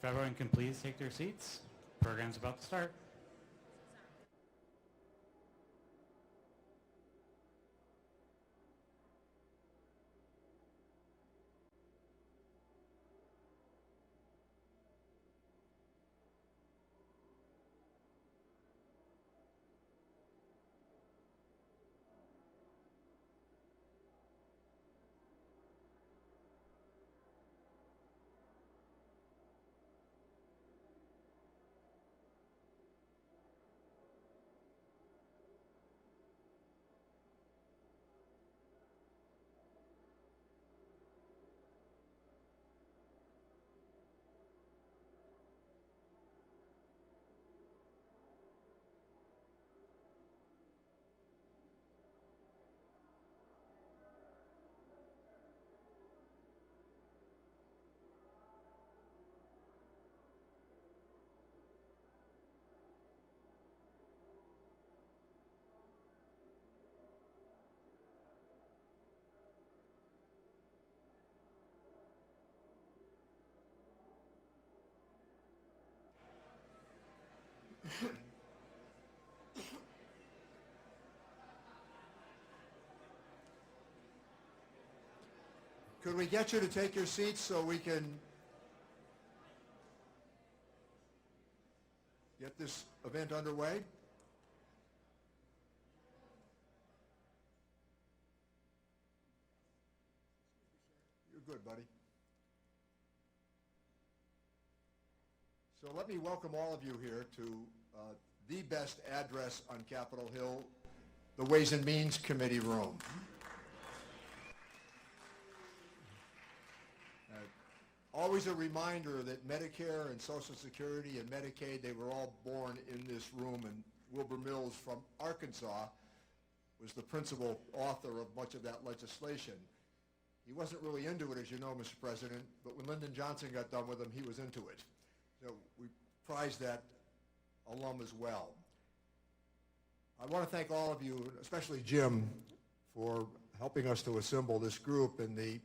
everyone can please take their seats. Program's about to start. Could we get you to take your seats so we can get this event underway? You're good, buddy. So let me welcome all of you here to the best address on Capitol Hill, the Ways and Means Committee room. Always a reminder that Medicare and Social Security and Medicaid, they were all born in this room, and Wilbur Mills from Arkansas was the principal author of much of that legislation. He wasn't really into it, as you know, Mr. President, but when Lyndon Johnson got done with him, he was into it. So we prize that alum as well. I want to thank all of you, especially Jim, for helping us to assemble this group. And the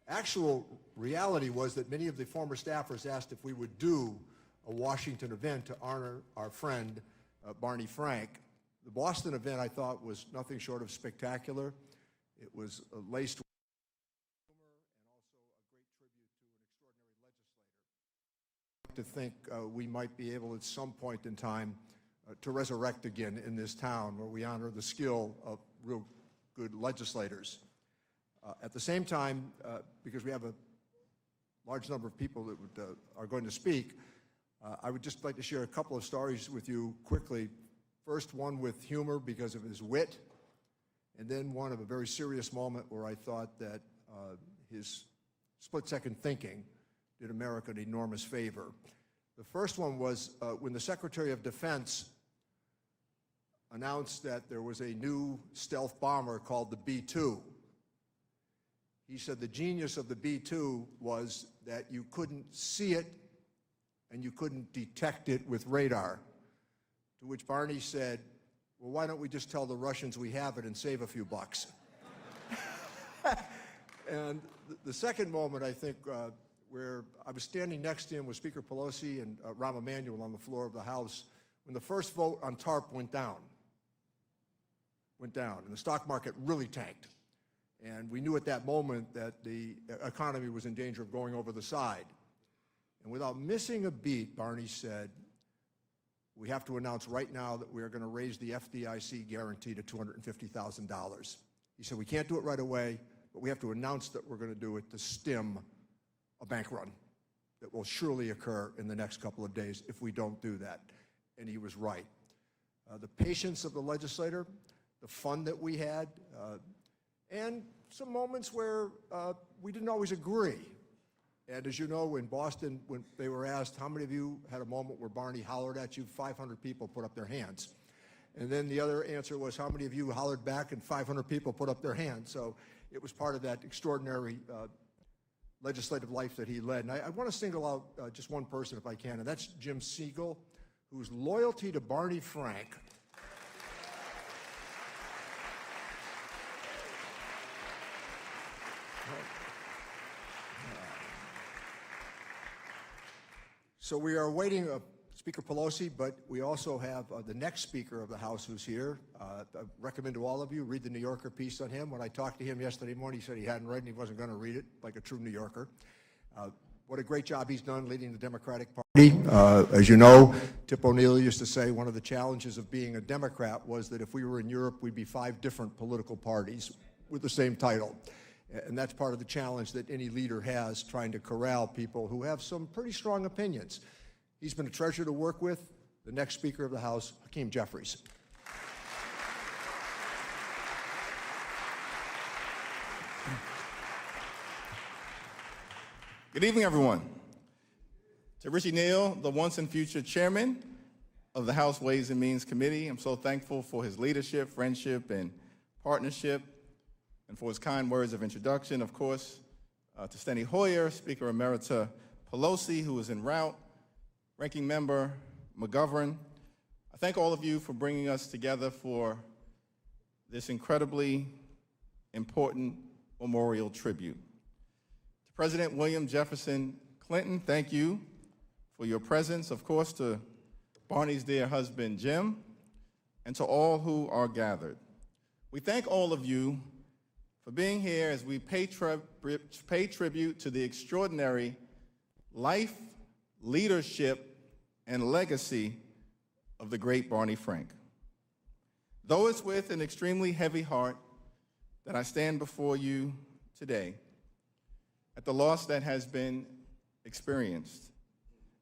actual reality was that many of the former staffers asked if we would do a Washington event to honor our friend, Barney Frank. The Boston event, I thought, was nothing short of spectacular. It was laced with humor and also a great tribute to an extraordinary legislator. To think we might be able at some point in time to resurrect again in this town where we honor the skill of real good legislators. At the same time, because we have a large number of people that are going to speak, I would just like to share a couple of stories with you quickly. First, one with humor because of his wit, and then one of a very serious moment where I thought that his split-second thinking did America an enormous favor. The first one was when the Secretary of Defense announced that there was a new stealth bomber called the B-2. He said the genius of the B-2 was that you couldn't see it and you couldn't detect it with radar. To which Barney said, well, why don't we just tell the Russians we have it and save a few bucks? And the second moment, I think, where I was standing next to him with Speaker Pelosi and Rahm Emanuel on the floor of the House when the first vote on TARP went down, and the stock market really tanked. And we knew at that moment that the economy was in danger of going over the side. And without missing a beat, Barney said, we have to announce right now that we are going to raise the FDIC guarantee to $250,000. He said, we can't do it right away, but we have to announce that we're going to do it to stem a bank run that will surely occur in the next couple of days if we don't do that. And he was right. The patience of the legislator, the fun that we had, and some moments where we didn't always agree. And as you know, in Boston, when they were asked, how many of you had a moment where Barney hollered at you, 500 people put up their hands. And then the other answer was, how many of you hollered back, and 500 people put up their hands. So it was part of that extraordinary legislative life that he led. And I want to single out just one person if I can, and that's Jim Siegel, whose loyalty to Barney Frank So we are awaiting Speaker Pelosi, but we also have the next Speaker of the House who's here. I recommend to all of you, read the New Yorker piece on him. When I talked to him yesterday morning, he said he hadn't read it and he wasn't going to read it, like a true New Yorker. What a great job he's done leading the Democratic Party. As you know, Tip O'Neill used to say one of the challenges of being a Democrat was that if we were in Europe, we'd be 5 different political parties with the same title. And that's part of the challenge that any leader has, trying to corral people who have some pretty strong opinions. He's been a treasure to work with. The next Speaker of the House, Hakeem Jeffries. Good evening, everyone. To Richie Neal, the once and future chairman of the House Ways and Means Committee, I'm so thankful for his leadership, friendship, and partnership, and for his kind words of introduction. Of course, to Steny Hoyer, Speaker Emerita Pelosi, who is en route, Ranking Member McGovern. I thank all of you for bringing us together for this incredibly important memorial tribute. To President William Jefferson Clinton, thank you for your presence. Of course, to Barney's dear husband, Jim, and to all who are gathered. We thank all of you for being here as we pay tribute to the extraordinary life, leadership, and legacy of the great Barney Frank. Though it's with an extremely heavy heart that I stand before you today at the loss that has been experienced,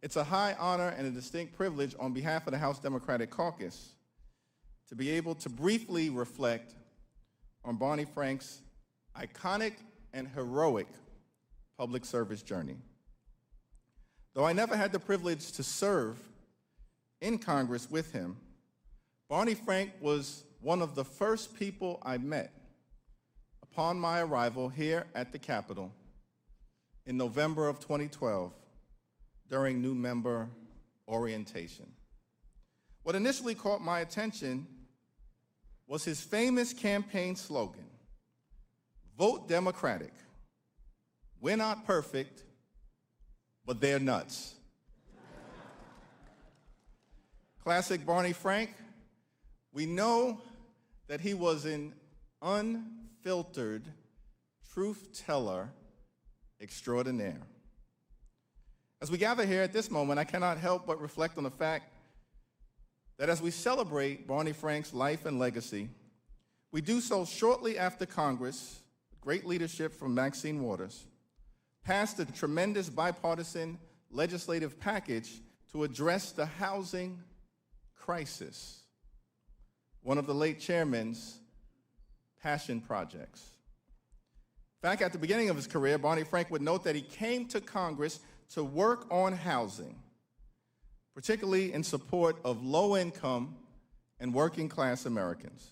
it's a high honor and a distinct privilege on behalf of the House Democratic Caucus to be able to briefly reflect on Barney Frank's iconic and heroic public service journey. Though I never had the privilege to serve in Congress with him, Barney Frank was one of the first people I met upon my arrival here at the Capitol in November of 2012 during new member orientation. What initially caught my attention was his famous campaign slogan, "Vote Democratic. We're not perfect, but they're nuts." Classic Barney Frank. We know that he was an unfiltered truth teller extraordinaire. As we gather here at this moment, I cannot help but reflect on the fact that as we celebrate Barney Frank's life and legacy, we do so shortly after Congress, with great leadership from Maxine Waters, passed a tremendous bipartisan legislative package to address the housing crisis, one of the late chairman's passion projects. In fact, at the beginning of his career, Barney Frank would note that he came to Congress to work on housing, particularly in support of low-income and working-class Americans.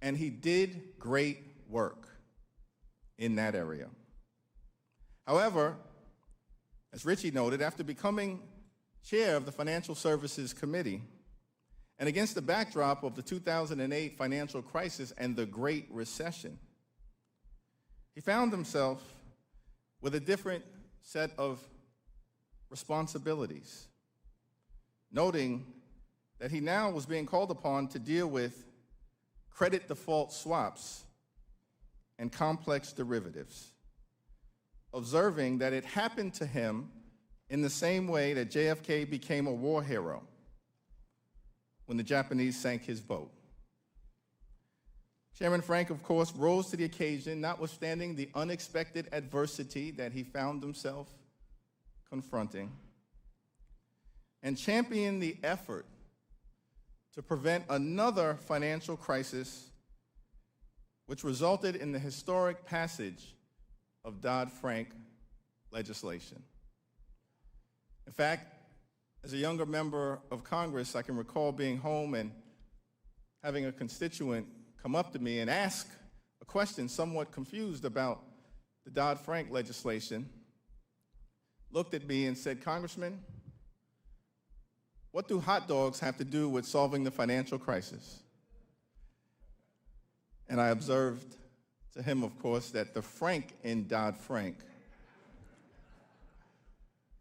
And he did great work in that area. However, as Richie noted, after becoming chair of the Financial Services Committee, and against the backdrop of the 2008 financial crisis and the Great Recession, he found himself with a different set of responsibilities, noting that he now was being called upon to deal with credit default swaps and complex derivatives, observing that it happened to him in the same way that JFK became a war hero when the Japanese sank his boat. Chairman Frank, of course, rose to the occasion, notwithstanding the unexpected adversity that he found himself confronting, and championed the effort to prevent another financial crisis, which resulted in the historic passage of Dodd-Frank legislation. In fact, as a younger member of Congress, I can recall being home and having a constituent come up to me and ask a question, somewhat confused about the Dodd-Frank legislation, looked at me and said, "Congressman, what do hot dogs have to do with solving the financial crisis?" And I observed to him, of course, that the Frank in Dodd-Frank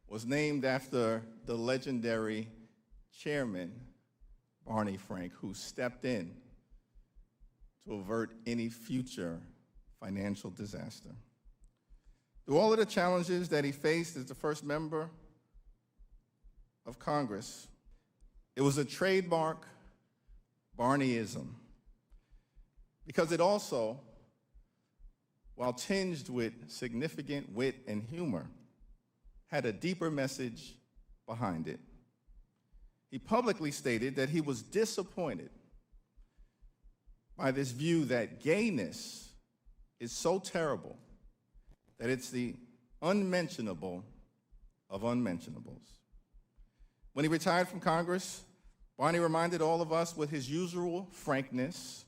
was was named after the legendary chairman, Barney Frank, who stepped in to avert any future financial disaster. Through all of the challenges that he faced as the first member of Congress, it was a trademark Barneyism, because it also, while tinged with significant wit and humor, had a deeper message behind it. He publicly stated that he was disappointed by this view that gayness is so terrible that it's the unmentionable of unmentionables. When he retired from Congress, Barney reminded all of us with his usual frankness,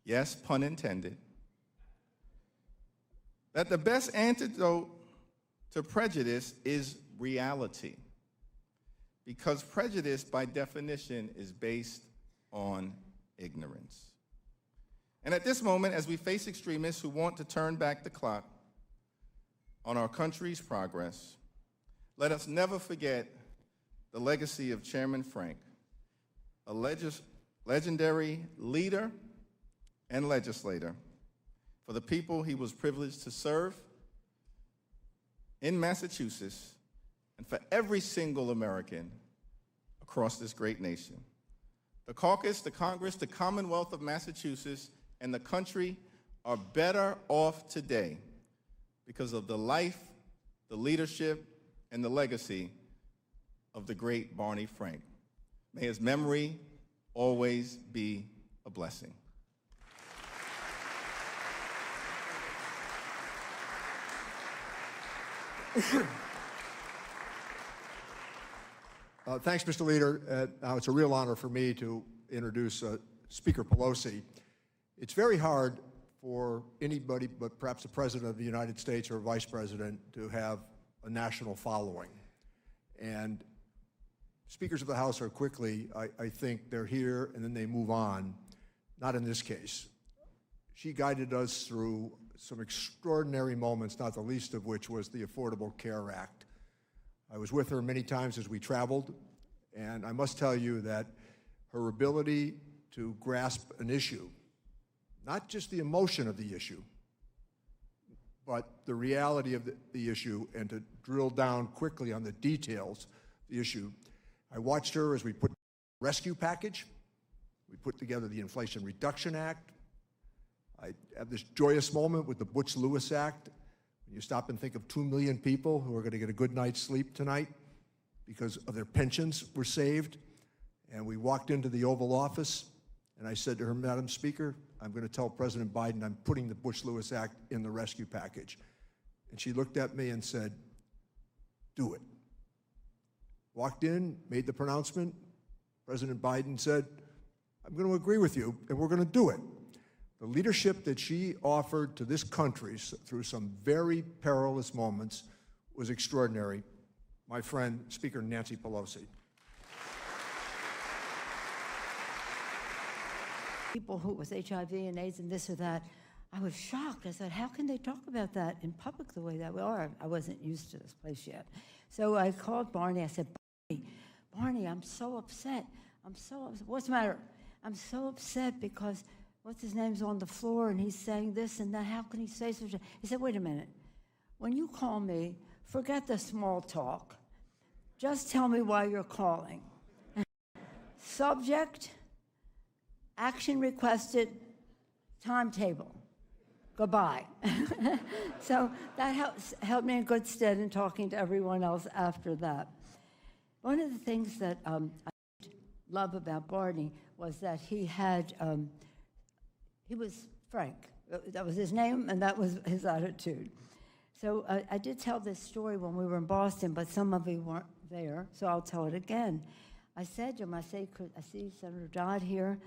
yes, pun intended, that the best antidote to prejudice is reality, because prejudice, by definition, is based on ignorance. And at this moment, as we face extremists who want to turn back the clock on our country's progress, let us never forget the legacy of Chairman Frank, a legendary leader and legislator for the people he was privileged to serve in Massachusetts and for every single American across this great nation. The caucus, the Congress, the Commonwealth of Massachusetts, and the country are better off today because of the life, the leadership, and the legacy of the great Barney Frank. May his memory always be a blessing. Thanks, Mr. Leader. Now it's a real honor for me to introduce Speaker Pelosi. It's very hard for anybody but perhaps the President of the United States or a Vice President to have a national following. And Speakers of the House are quickly, I think they're here and then they move on. Not in this case. She guided us through some extraordinary moments, not the least of which was the Affordable Care Act. I was with her many times as we traveled, and I must tell you that her ability to grasp an issue, not just the emotion of the issue, but the reality of the issue, and to drill down quickly on the details of the issue. I watched her as we put the rescue package, we put together the Inflation Reduction Act. I have this joyous moment with the Butch-Lewis Act. You stop and think of 2 million people who are going to get a good night's sleep tonight because of their pensions were saved. And we walked into the Oval Office, and I said to her, Madam Speaker, I'm going to tell President Biden I'm putting the Bush-Lewis Act in the rescue package. And she looked at me and said, do it. Walked in, made the pronouncement. President Biden said, I'm going to agree with you, and we're going to do it. The leadership that she offered to this country through some very perilous moments was extraordinary. My friend, Speaker Nancy Pelosi. People who with HIV and AIDS and this or that, I was shocked. I said, how can they talk about that in public the way that we are? I wasn't used to this place yet. So I called Barney. I said, Barney, I'm so upset. What's the matter? I'm so upset because what's his name's on the floor and he's saying this and that. How can he say such a... He said, wait a minute. When you call me, forget the small talk. Just tell me why you're calling. Subject, action requested, timetable. Goodbye. So that helped me in good stead in talking to everyone else after that. One of the things that I love about Barney was that he was frank. That was his name, and that was his attitude. So I did tell this story when we were in Boston, but some of you weren't there, so I'll tell it again. I said to him, I see Senator Dodd here.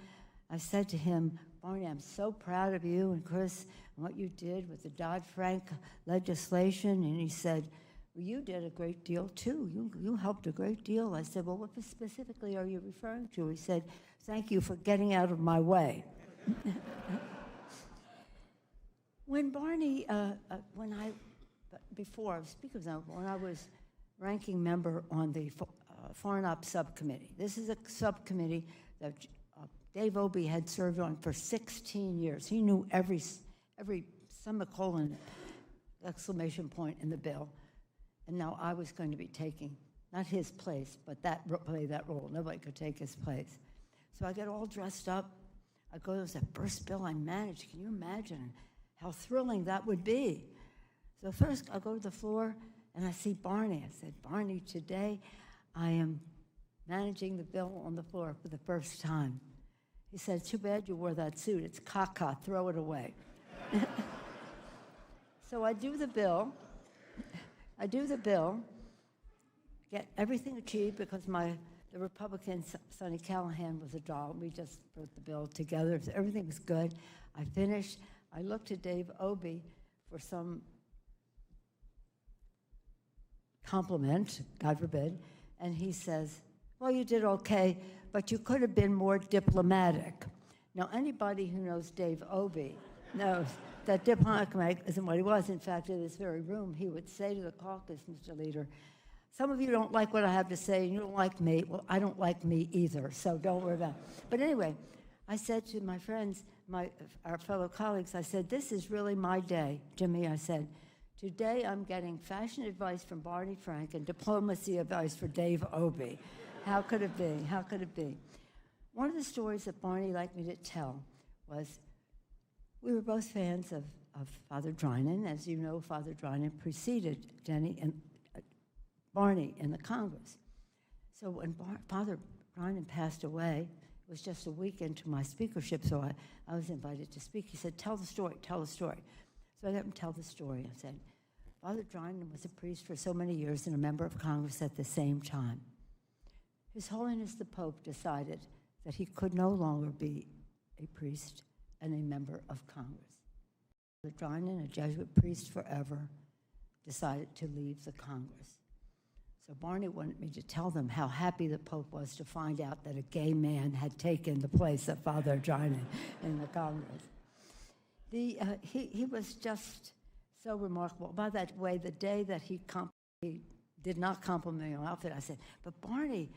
I said to him, Barney, I'm so proud of you and Chris and what you did with the Dodd-Frank legislation. And he said, well, you did a great deal, too. You helped a great deal. I said, well, what specifically are you referring to? He said, thank you for getting out of my way. When Barney, when I was ranking member on the Foreign Ops Subcommittee. This is a subcommittee that Dave Obey had served on for 16 years. He knew every semicolon, exclamation point in the bill. And now I was going to be taking, not his place, but play that role. Nobody could take his place. So I get all dressed up. I go, it was the first bill I managed. Can you imagine how thrilling that would be? So first I go to the floor and I see Barney. I said, Barney, today I am managing the bill on the floor for the first time. He said, too bad you wore that suit. It's caca, throw it away. So I do the bill, get everything achieved because the Republican, Sonny Callahan, was a doll. We just wrote the bill together. So everything was good. I finished. I looked at Dave Obey for some compliment, God forbid, and he says, well, you did okay, but you could have been more diplomatic. Now, anybody who knows Dave Obey knows that diplomatic isn't what he was. In fact, in this very room, he would say to the caucus, Mr. Leader, some of you don't like what I have to say, and you don't like me. Well, I don't like me either, so don't worry about it. But anyway, I said to my friends, our fellow colleagues, I said, this is really my day. Jimmy, I said, today I'm getting fashion advice from Barney Frank and diplomacy advice for Dave Obey. How could it be? How could it be? One of the stories that Barney liked me to tell was we were both fans of Father Drinan. As you know, Father Drinan preceded Jenny and Barney in the Congress. So when Father Drinan passed away, it was just a week into my speakership, so I was invited to speak. He said, tell the story, tell the story. So I let him tell the story. I said, Father Drinan was a priest for so many years and a member of Congress at the same time. His Holiness the Pope decided that he could no longer be a priest and a member of Congress. Father Drinan, a Jesuit priest forever, decided to leave the Congress. So Barney wanted me to tell them how happy the Pope was to find out that a gay man had taken the place of Father Drinan in the Congress. He was just so remarkable. By that way, the day that he did not compliment my outfit, I said, but Barney,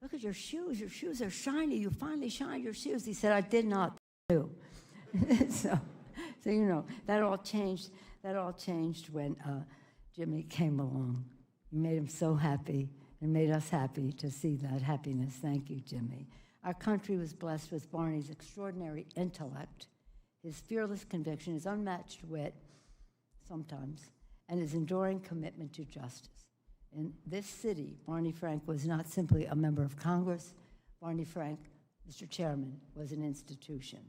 look at your shoes. Your shoes are shiny. You finally shined your shoes. He said, I did not do. So you know, that all changed when Jimmy came along. He made him so happy and made us happy to see that happiness. Thank you, Jimmy. Our country was blessed with Barney's extraordinary intellect, his fearless conviction, his unmatched wit, sometimes, and his enduring commitment to justice. In this city, Barney Frank was not simply a member of Congress. Barney Frank, Mr. Chairman, was an institution.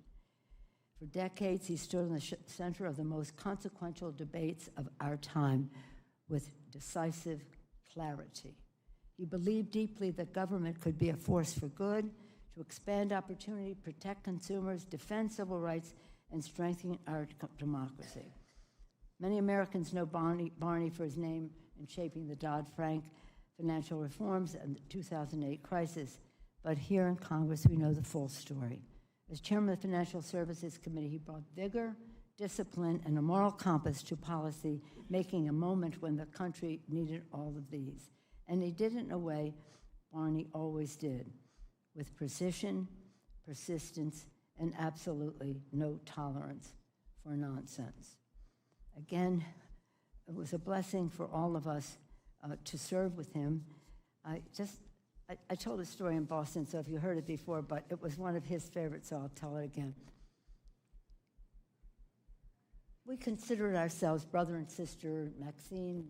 For decades, he stood in the center of the most consequential debates of our time with decisive clarity. He believed deeply that government could be a force for good, to expand opportunity, protect consumers, defend civil rights, and strengthen our democracy. Many Americans know Barney for his name in shaping the Dodd-Frank financial reforms and the 2008 crisis, but here in Congress, we know the full story. As chairman of the Financial Services Committee, he brought vigor, discipline, and a moral compass to policy, making a moment when the country needed all of these. And he did it in a way Barney always did, with precision, persistence, and absolutely no tolerance for nonsense. Again, it was a blessing for all of us to serve with him. I told a story in Boston, so if you heard it before, but it was one of his favorites, so I'll tell it again. We considered ourselves brother and sister, Maxine,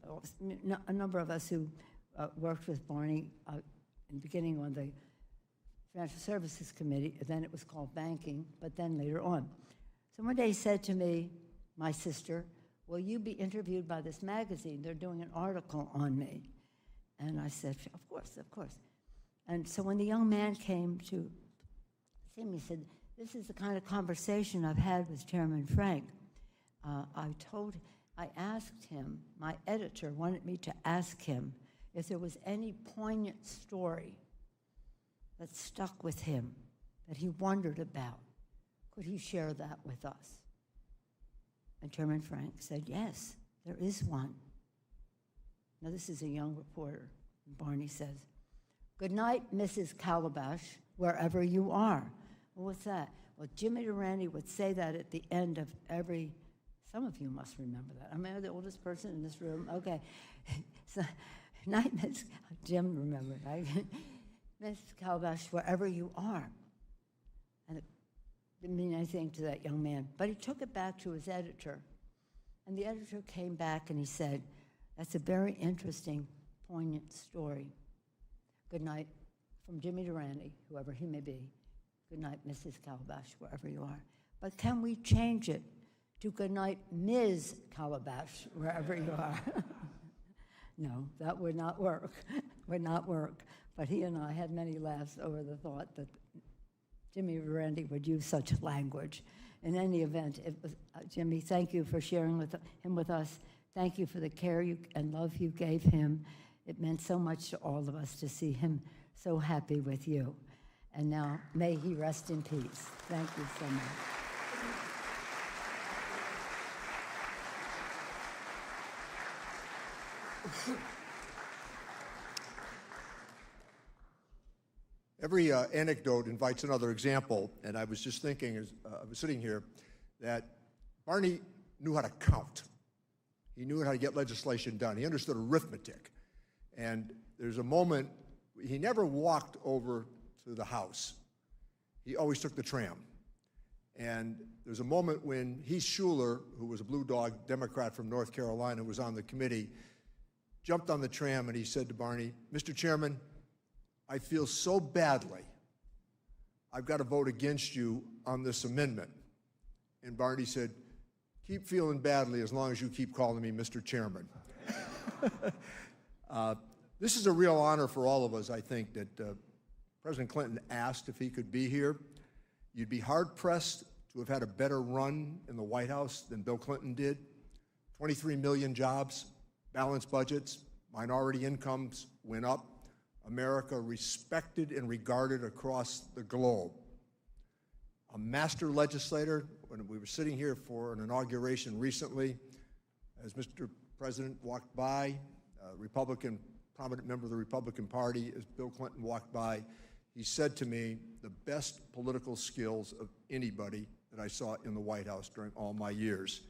a number of us who worked with Barney in the beginning on the Financial Services Committee, then it was called banking, but then later on. So one day he said to me, my sister, will you be interviewed by this magazine? They're doing an article on me. And I said, of course, of course. And so when the young man came to see me, he said, this is the kind of conversation I've had with Chairman Frank. I asked him, my editor wanted me to ask him if there was any poignant story that stuck with him, that he wondered about. Could he share that with us? And Chairman Frank said, yes, there is one. Now, this is a young reporter. Barney says, "Good night, Mrs. Calabash, wherever you are." Well, what's that? Well, Jimmy Durante would say that at the end of every, some of you must remember that. Am I the oldest person in this room? Okay. So, night, Miss, Jim remembered, right? Miss Calabash, wherever you are. And it didn't mean anything to that young man. But he took it back to his editor. And the editor came back and he said, "That's a very interesting, poignant story. Good night from Jimmy Durante, whoever he may be. Good night, Mrs. Calabash, wherever you are." But can we change it to good night, Ms. Calabash, wherever you are? No, that would not work. Would not work. But he and I had many laughs over the thought that Jimmy Durante would use such language. In any event, it was, Jimmy, thank you for sharing him with us. Thank you for the care and love you gave him. It meant so much to all of us to see him so happy with you. And now, may he rest in peace. Thank you so much. Every anecdote invites another example, and I was just thinking as I was sitting here that Barney knew how to count. He knew how to get legislation done. He understood arithmetic. And there's a moment, he never walked over to the House. He always took the tram. And there's a moment when Heath Schuler, who was a Blue Dog Democrat from North Carolina, was on the committee, jumped on the tram and he said to Barney, "Mr. Chairman, I feel so badly. I've got to vote against you on this amendment." And Barney said, "Keep feeling badly as long as you keep calling me Mr. Chairman." This is a real honor for all of us, I think, that President Clinton asked if he could be here. You'd be hard-pressed to have had a better run in the White House than Bill Clinton did. 23 million jobs, balanced budgets, minority incomes went up. America respected and regarded across the globe. A master legislator. When we were sitting here for an inauguration recently, as Mr. President walked by, a Republican, prominent member of the Republican Party, as Bill Clinton walked by, he said to me, the best political skills of anybody that I saw in the White House during all my years.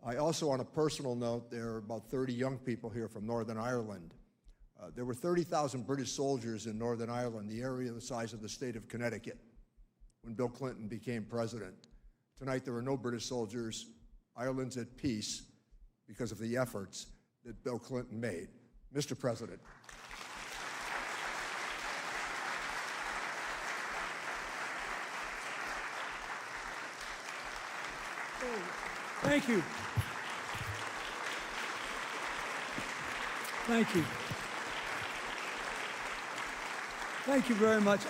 I also, on a personal note, there are about 30 young people here from Northern Ireland. There were 30,000 British soldiers in Northern Ireland, the area the size of the state of Connecticut, when Bill Clinton became president. Tonight, there are no British soldiers. Ireland's at peace because of the efforts that Bill Clinton made. Mr. President. Thank you. Thank you. Thank you very much.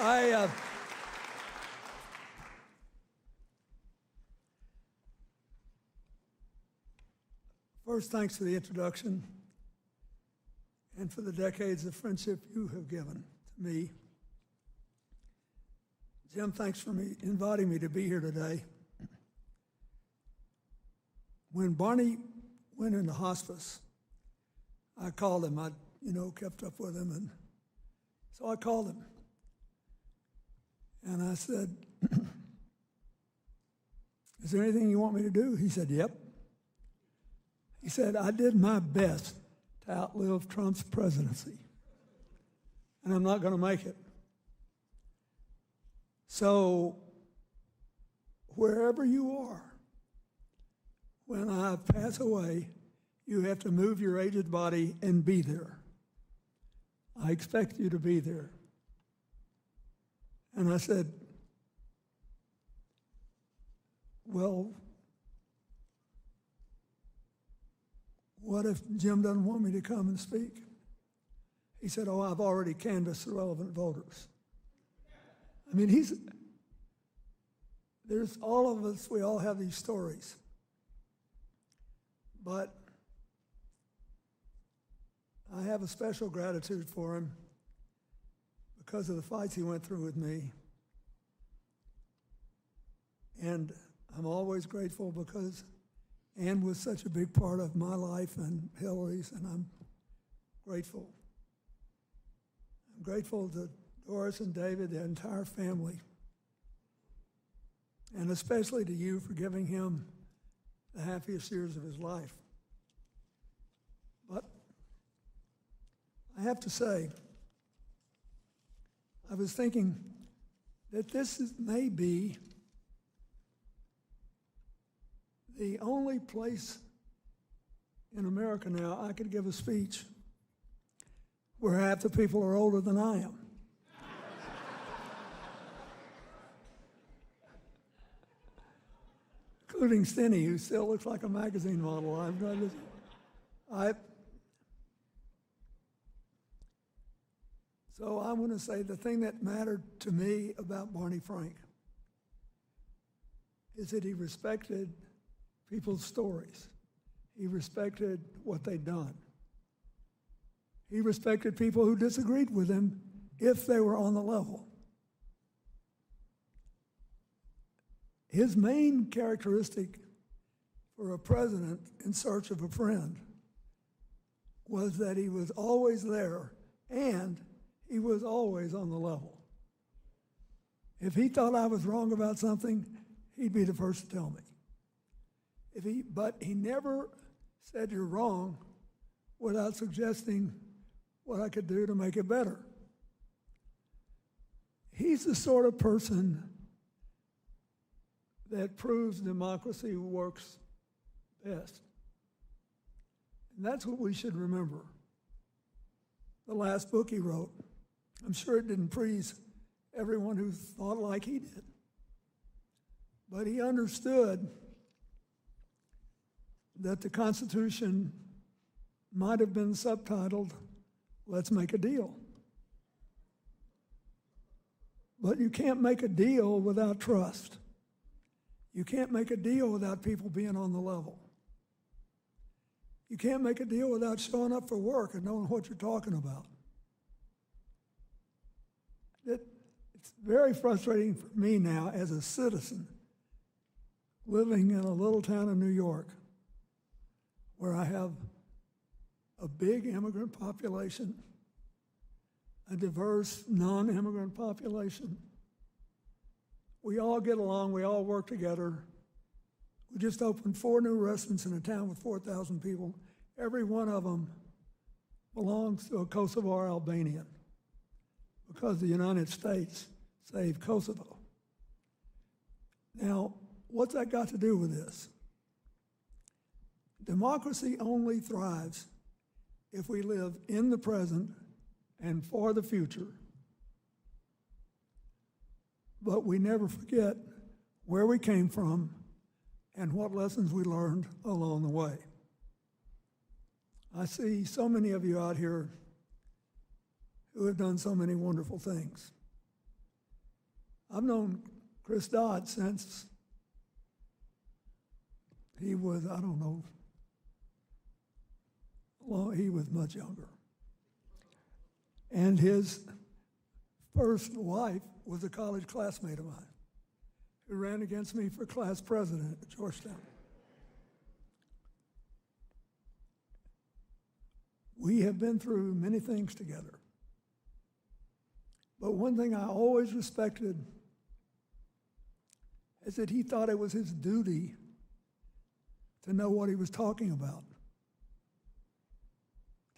First, thanks for the introduction and for the decades of friendship you have given to me. Jim, thanks for inviting me to be here today. When Barney went into hospice, I called him. I, kept up with him, and so I called him. And I said, "Is there anything you want me to do?" He said, "Yep." He said, "I did my best to outlive Trump's presidency, and I'm not going to make it. So wherever you are, when I pass away, you have to move your aged body and be there. I expect you to be there." And I said, "Well, what if Jim doesn't want me to come and speak?" He said, "Oh, I've already canvassed the relevant voters." I mean, there's all of us, we all have these stories. But I have a special gratitude for him because of the fights he went through with me. And I'm always grateful because Ann was such a big part of my life and Hillary's, and I'm grateful. I'm grateful to Doris and David, the entire family, and especially to you for giving him the happiest years of his life. But I have to say, I was thinking that may be the only place in America now I could give a speech where half the people are older than I am. Including Stinny, who still looks like a magazine model. So I want to say the thing that mattered to me about Barney Frank is that he respected people's stories. He respected what they'd done. He respected people who disagreed with him if they were on the level. His main characteristic for a president in search of a friend was that he was always there and he was always on the level. If he thought I was wrong about something, he'd be the first to tell me. But he never said you're wrong without suggesting what I could do to make it better. He's the sort of person that proves democracy works best. And that's what we should remember. The last book he wrote, I'm sure it didn't please everyone who thought like he did. But he understood that the Constitution might have been subtitled, "Let's Make a Deal." But you can't make a deal without trust. You can't make a deal without people being on the level. You can't make a deal without showing up for work and knowing what you're talking about. It's very frustrating for me now as a citizen living in a little town in New York where I have a big immigrant population, a diverse non-immigrant population. We all get along, we all work together. We just opened 4 new restaurants in a town with 4,000 people. Every one of them belongs to a Kosovar Albanian because the United States saved Kosovo. Now, what's that got to do with this? Democracy only thrives if we live in the present and for the future, but we never forget where we came from and what lessons we learned along the way. I see so many of you out here who have done so many wonderful things. I've known Chris Dodd since he was, I don't know, well, he was much younger. And his first wife was a college classmate of mine who ran against me for class president at Georgetown. We have been through many things together. But one thing I always respected is that he thought it was his duty to know what he was talking about,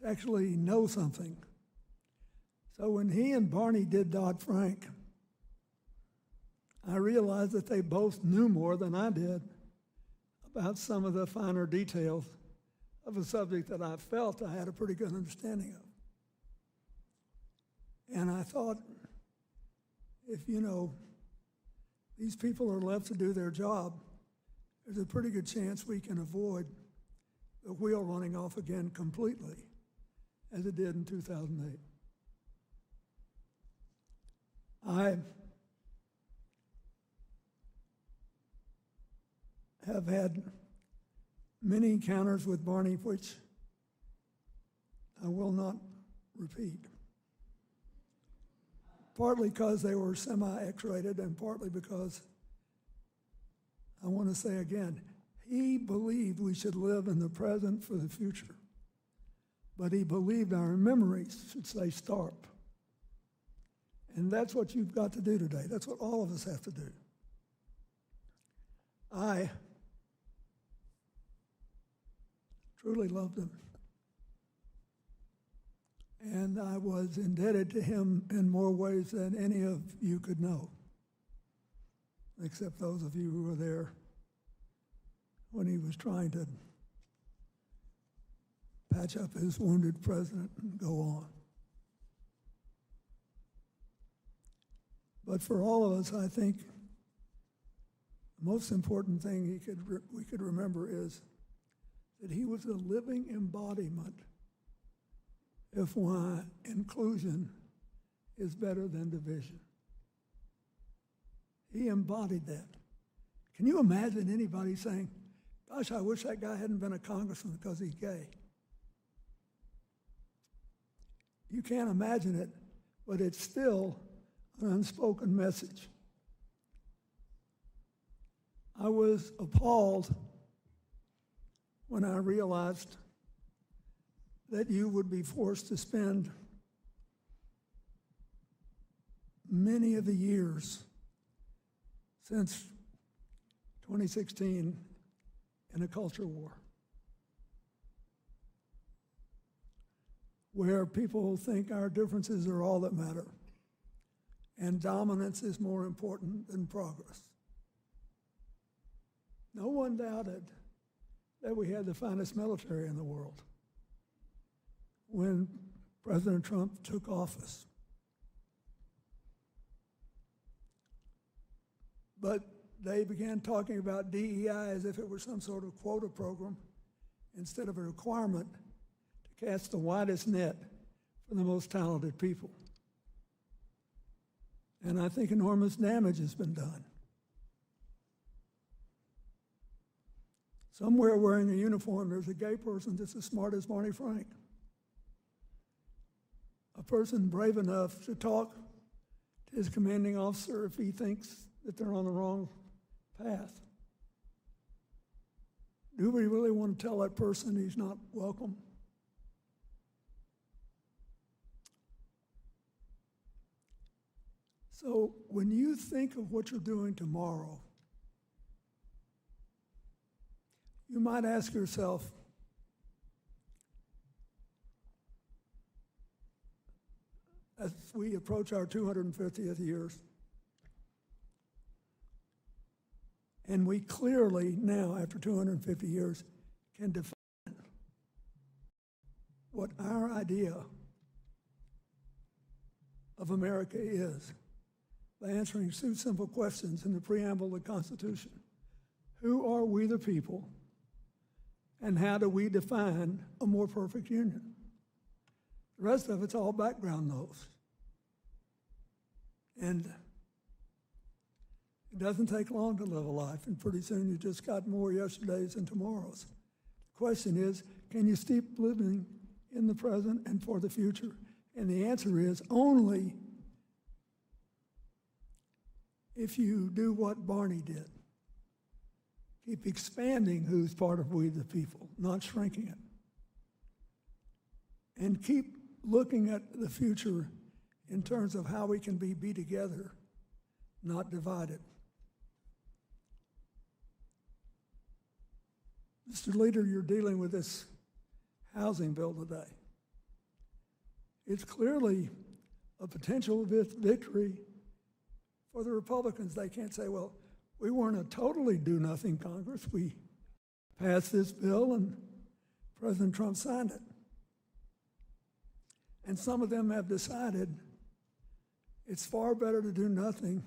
to actually know something. So when he and Barney did Dodd-Frank, I realized that they both knew more than I did about some of the finer details of a subject that I felt I had a pretty good understanding of. And I thought, if, these people are left to do their job, there's a pretty good chance we can avoid the wheel running off again completely, as it did in 2008. I have had many encounters with Barney, which I will not repeat. Partly because they were semi-X-rated, and partly because, I want to say again, he believed we should live in the present for the future. but he believed our memories should stay sharp. And that's what you've got to do today. That's what all of us have to do. I truly loved him. And I was indebted to him in more ways than any of you could know, except those of you who were there when he was trying to patch up his wounded president and go on. But for all of us, I think the most important thing we could remember is that he was a living embodiment of why inclusion is better than division. He embodied that. Can you imagine anybody saying, gosh, I wish that guy hadn't been a congressman because he's gay? You can't imagine it, but it's still an unspoken message. I was appalled when I realized that you would be forced to spend many of the years since 2016 in a culture war, where people think our differences are all that matter, and dominance is more important than progress. No one doubted that we had the finest military in the world when President Trump took office. But they began talking about DEI as if it were some sort of quota program instead of a requirement to cast the widest net for the most talented people. And I think enormous damage has been done. Somewhere wearing a uniform, there's a gay person just as smart as Barney Frank. A person brave enough to talk to his commanding officer if he thinks that they're on the wrong path. Do we really want to tell that person he's not welcome? So when you think of what you're doing tomorrow, you might ask yourself, as we approach our 250th years, and we clearly now, after 250 years, can define what our idea of America is by answering two simple questions in the preamble of the Constitution. Who are we the people, and how do we define a more perfect union? The rest of it's all background noise. And it doesn't take long to live a life, and pretty soon you just got more yesterdays and tomorrows. The question is, can you keep living in the present and for the future? And the answer is only if you do what Barney did. Keep expanding who's part of we the people, not shrinking it. And keep looking at the future in terms of how we can be together, not divided. Mr. Leader, you're dealing with this housing bill today. It's clearly a potential victory for the Republicans. They can't say, well, we weren't a totally do-nothing Congress. We passed this bill and President Trump signed it. And some of them have decided it's far better to do nothing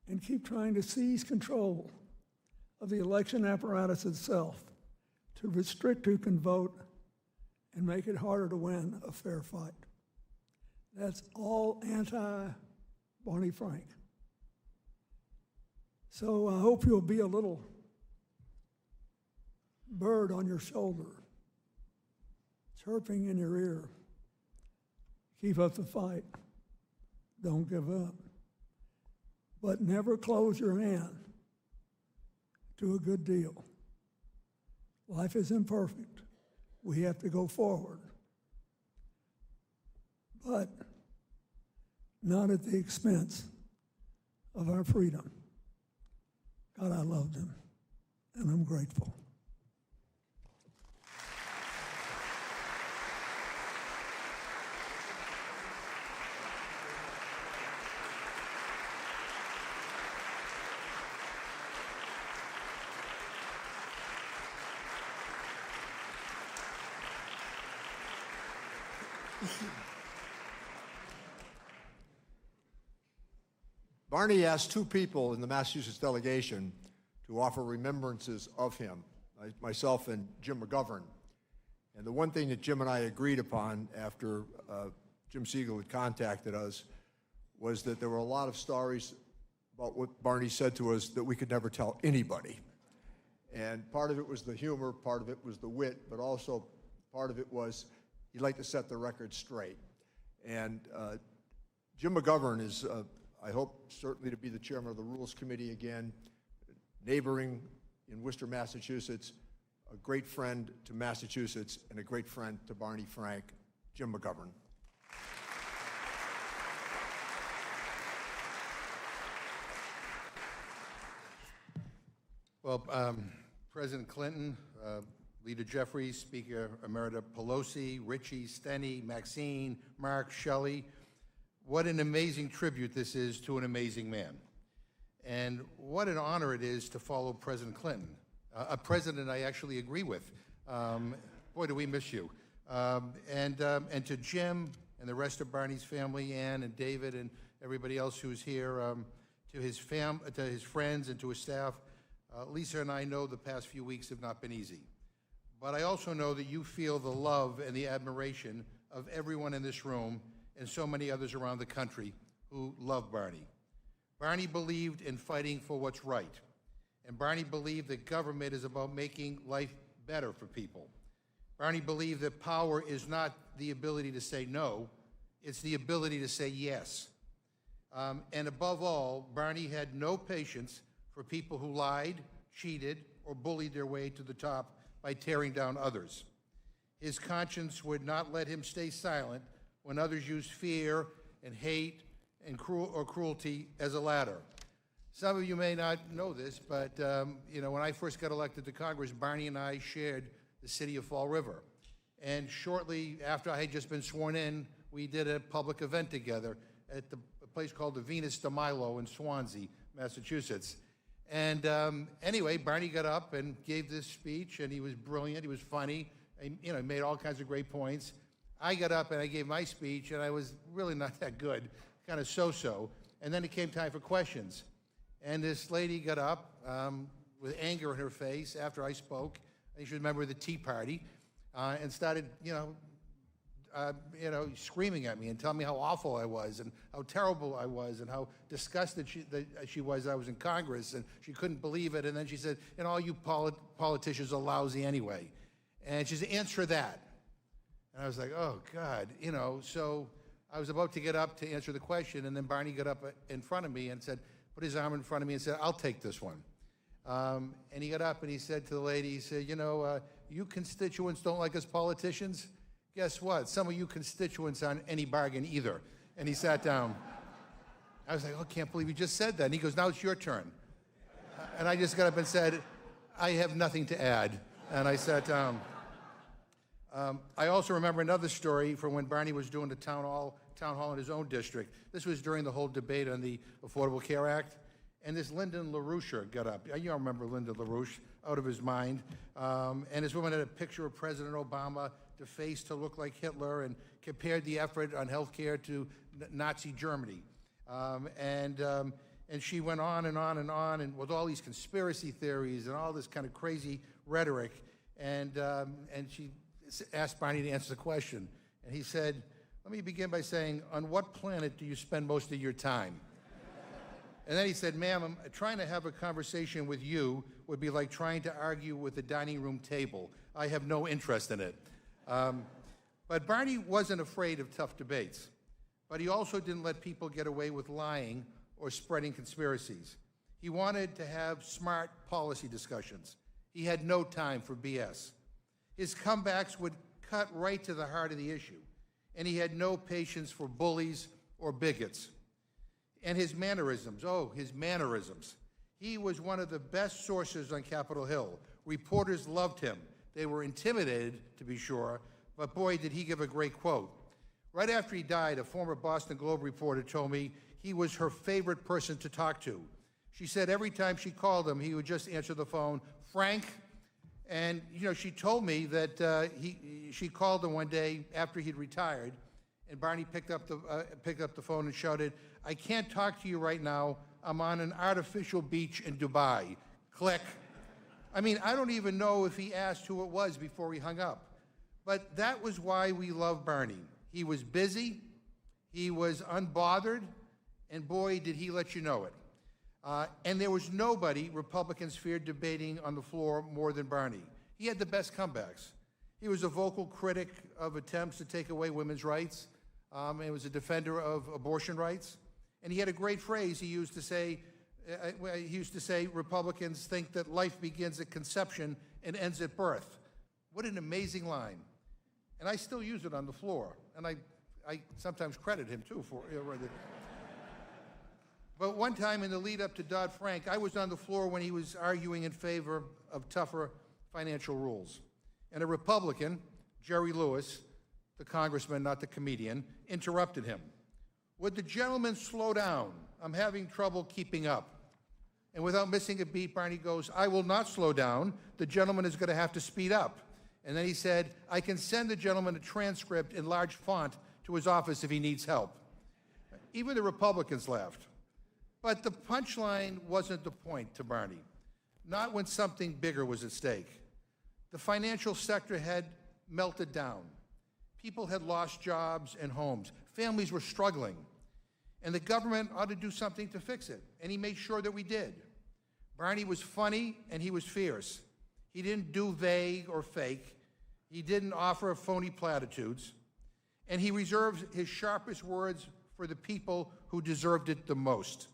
and keep trying to seize control of the election apparatus itself, to restrict who can vote and make it harder to win a fair fight. That's all anti-Barney Frank. So I hope you'll be a little bird on your shoulder, chirping in your ear. Keep up the fight. Don't give up. But never close your hand to a good deal. Life is imperfect. We have to go forward. But not at the expense of our freedom. God, I loved him, and I'm grateful. Barney asked two people in the Massachusetts delegation to offer remembrances of him, myself and Jim McGovern. And the one thing that Jim and I agreed upon after Jim Siegel had contacted us was that there were a lot of stories about what Barney said to us that we could never tell anybody. And part of it was the humor, part of it was the wit, but also part of it was he'd like to set the record straight. And Jim McGovern is, I hope, certainly to be the chairman of the Rules Committee again, neighboring in Worcester, Massachusetts, a great friend to Massachusetts and a great friend to Barney Frank, Jim McGovern. Well, President Clinton, Leader Jeffries, Speaker Emerita Pelosi, Richie, Steny, Maxine, Mark, Shelley, what an amazing tribute this is to an amazing man. And what an honor it is to follow President Clinton, a president I actually agree with. Boy, do we miss you. And to Jim and the rest of Barney's family, Ann and David and everybody else who's here, to his friends and to his staff, Lisa and I know the past few weeks have not been easy. But I also know that you feel the love and the admiration of everyone in this room and so many others around the country who love Barney. Barney believed in fighting for what's right. And Barney believed that government is about making life better for people. Barney believed that power is not the ability to say no, it's the ability to say yes. And above all, Barney had no patience for people who lied, cheated, or bullied their way to the top by tearing down others. His conscience would not let him stay silent when others used fear and hate and cruelty as a ladder. Some of you may not know this, but when I first got elected to Congress, Barney and I shared the city of Fall River. And shortly after I had just been sworn in, we did a public event together at a place called the Venus de Milo in Swansea, Massachusetts. And anyway, Barney got up and gave this speech, and he was brilliant, he was funny, and he made all kinds of great points. I got up and I gave my speech, and I was really not that good, kind of so-so. And then it came time for questions. And this lady got up with anger in her face after I spoke. I think she was a member of the Tea Party, and started, screaming at me and telling me how awful I was and how terrible I was and how disgusted she was that I was in Congress, and she couldn't believe it. And then she said, all you politicians are lousy anyway. And she said, answer that. And I was like, oh, God, so I was about to get up to answer the question, and then Barney got up in front of me and said, put his arm in front of me and said, I'll take this one. And he got up and he said to the lady, he said, you constituents don't like us politicians? Guess what? Some of you constituents aren't any bargain either. And he sat down. I was like, oh, I can't believe you just said that. And he goes, now it's your turn. And I just got up and said, I have nothing to add. And I sat down. I also remember another story from when Barney was doing the town hall in his own district. This was during the whole debate on the Affordable Care Act. And this Lyndon LaRouche got up. You all remember Lyndon LaRouche, out of his mind. And this woman had a picture of President Obama defaced to look like Hitler and compared the effort on health care to Nazi Germany. And she went on and on and on, and with all these conspiracy theories and all this kind of crazy rhetoric. And she asked Barney to answer the question. And he said, let me begin by saying, on what planet do you spend most of your time? And then he said, ma'am, trying to have a conversation with you would be like trying to argue with the dining room table. I have no interest in it. But Barney wasn't afraid of tough debates. But he also didn't let people get away with lying or spreading conspiracies. He wanted to have smart policy discussions. He had no time for BS. His comebacks would cut right to the heart of the issue, and he had no patience for bullies or bigots. And his mannerisms, oh, his mannerisms. He was one of the best sources on Capitol Hill. Reporters loved him. They were intimidated, to be sure, but boy, did he give a great quote. Right after he died, a former Boston Globe reporter told me he was her favorite person to talk to. She said every time she called him, he would just answer the phone, Frank. And, you know, she told me that she called him one day after he'd retired, and Barney picked up the phone and shouted, "I can't talk to you right now. I'm on an artificial beach in Dubai." Click. I mean, I don't even know if he asked who it was before he hung up. But that was why we love Barney. He was busy, he was unbothered, and boy, did he let you know it. And there was nobody Republicans feared debating on the floor more than Barney. He had the best comebacks. He was a vocal critic of attempts to take away women's rights, and was a defender of abortion rights. And he had a great phrase he used to say, Republicans think that life begins at conception and ends at birth. What an amazing line. And I still use it on the floor. And I sometimes credit him, too, for it. But one time in the lead up to Dodd-Frank, I was on the floor when he was arguing in favor of tougher financial rules. And a Republican, Jerry Lewis, the congressman, not the comedian, interrupted him. "Would the gentleman slow down? I'm having trouble keeping up." And without missing a beat, Barney goes, "I will not slow down. The gentleman is going to have to speed up." And then he said, "I can send the gentleman a transcript in large font to his office if he needs help." Even the Republicans laughed. But the punchline wasn't the point to Barney, not when something bigger was at stake. The financial sector had melted down. People had lost jobs and homes. Families were struggling. And the government ought to do something to fix it. And he made sure that we did. Barney was funny and he was fierce. He didn't do vague or fake. He didn't offer phony platitudes. And he reserved his sharpest words for the people who deserved it the most.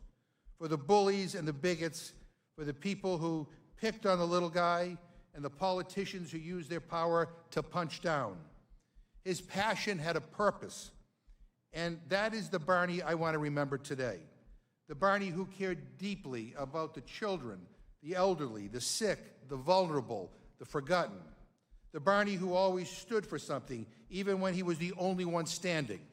For the bullies and the bigots, for the people who picked on the little guy, and the politicians who used their power to punch down. His passion had a purpose, and that is the Barney I want to remember today. The Barney who cared deeply about the children, the elderly, the sick, the vulnerable, the forgotten. The Barney who always stood for something, even when he was the only one standing.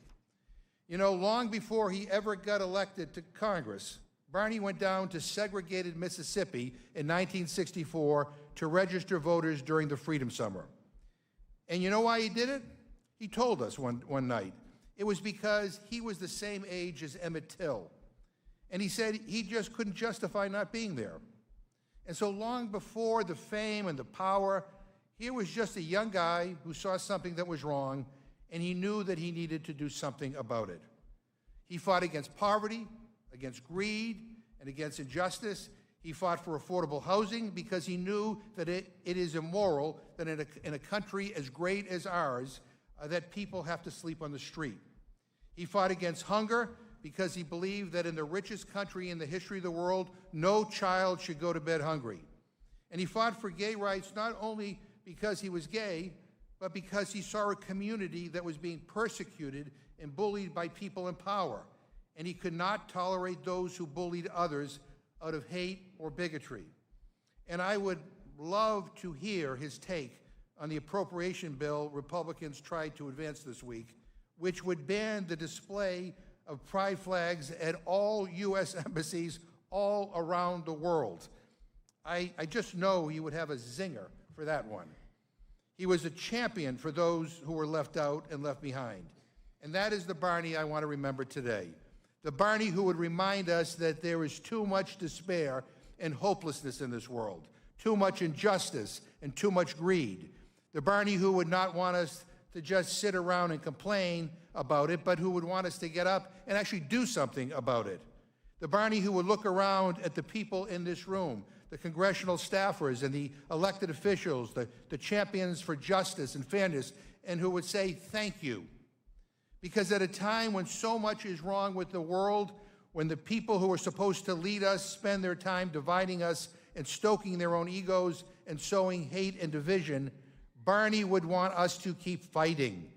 You know, long before he ever got elected to Congress, Barney went down to segregated Mississippi in 1964 to register voters during the Freedom Summer. And you know why he did it? He told us one night. It was because he was the same age as Emmett Till. And he said he just couldn't justify not being there. And so long before the fame and the power, here was just a young guy who saw something that was wrong, and he knew that he needed to do something about it. He fought against poverty, against greed, and against injustice. He fought for affordable housing because he knew that it is immoral that in a country as great as ours, that people have to sleep on the street. He fought against hunger because he believed that in the richest country in the history of the world, no child should go to bed hungry. And he fought for gay rights not only because he was gay, but because he saw a community that was being persecuted and bullied by people in power. And he could not tolerate those who bullied others out of hate or bigotry. And I would love to hear his take on the appropriation bill Republicans tried to advance this week, which would ban the display of pride flags at all U.S. embassies all around the world. I just know he would have a zinger for that one. He was a champion for those who were left out and left behind. And that is the Barney I want to remember today. The Barney who would remind us that there is too much despair and hopelessness in this world, too much injustice and too much greed. The Barney who would not want us to just sit around and complain about it, but who would want us to get up and actually do something about it. The Barney who would look around at the people in this room, the congressional staffers and the elected officials, the champions for justice and fairness, and who would say, thank you. Because at a time when so much is wrong with the world, when the people who are supposed to lead us spend their time dividing us and stoking their own egos and sowing hate and division, Barney would want us to keep fighting.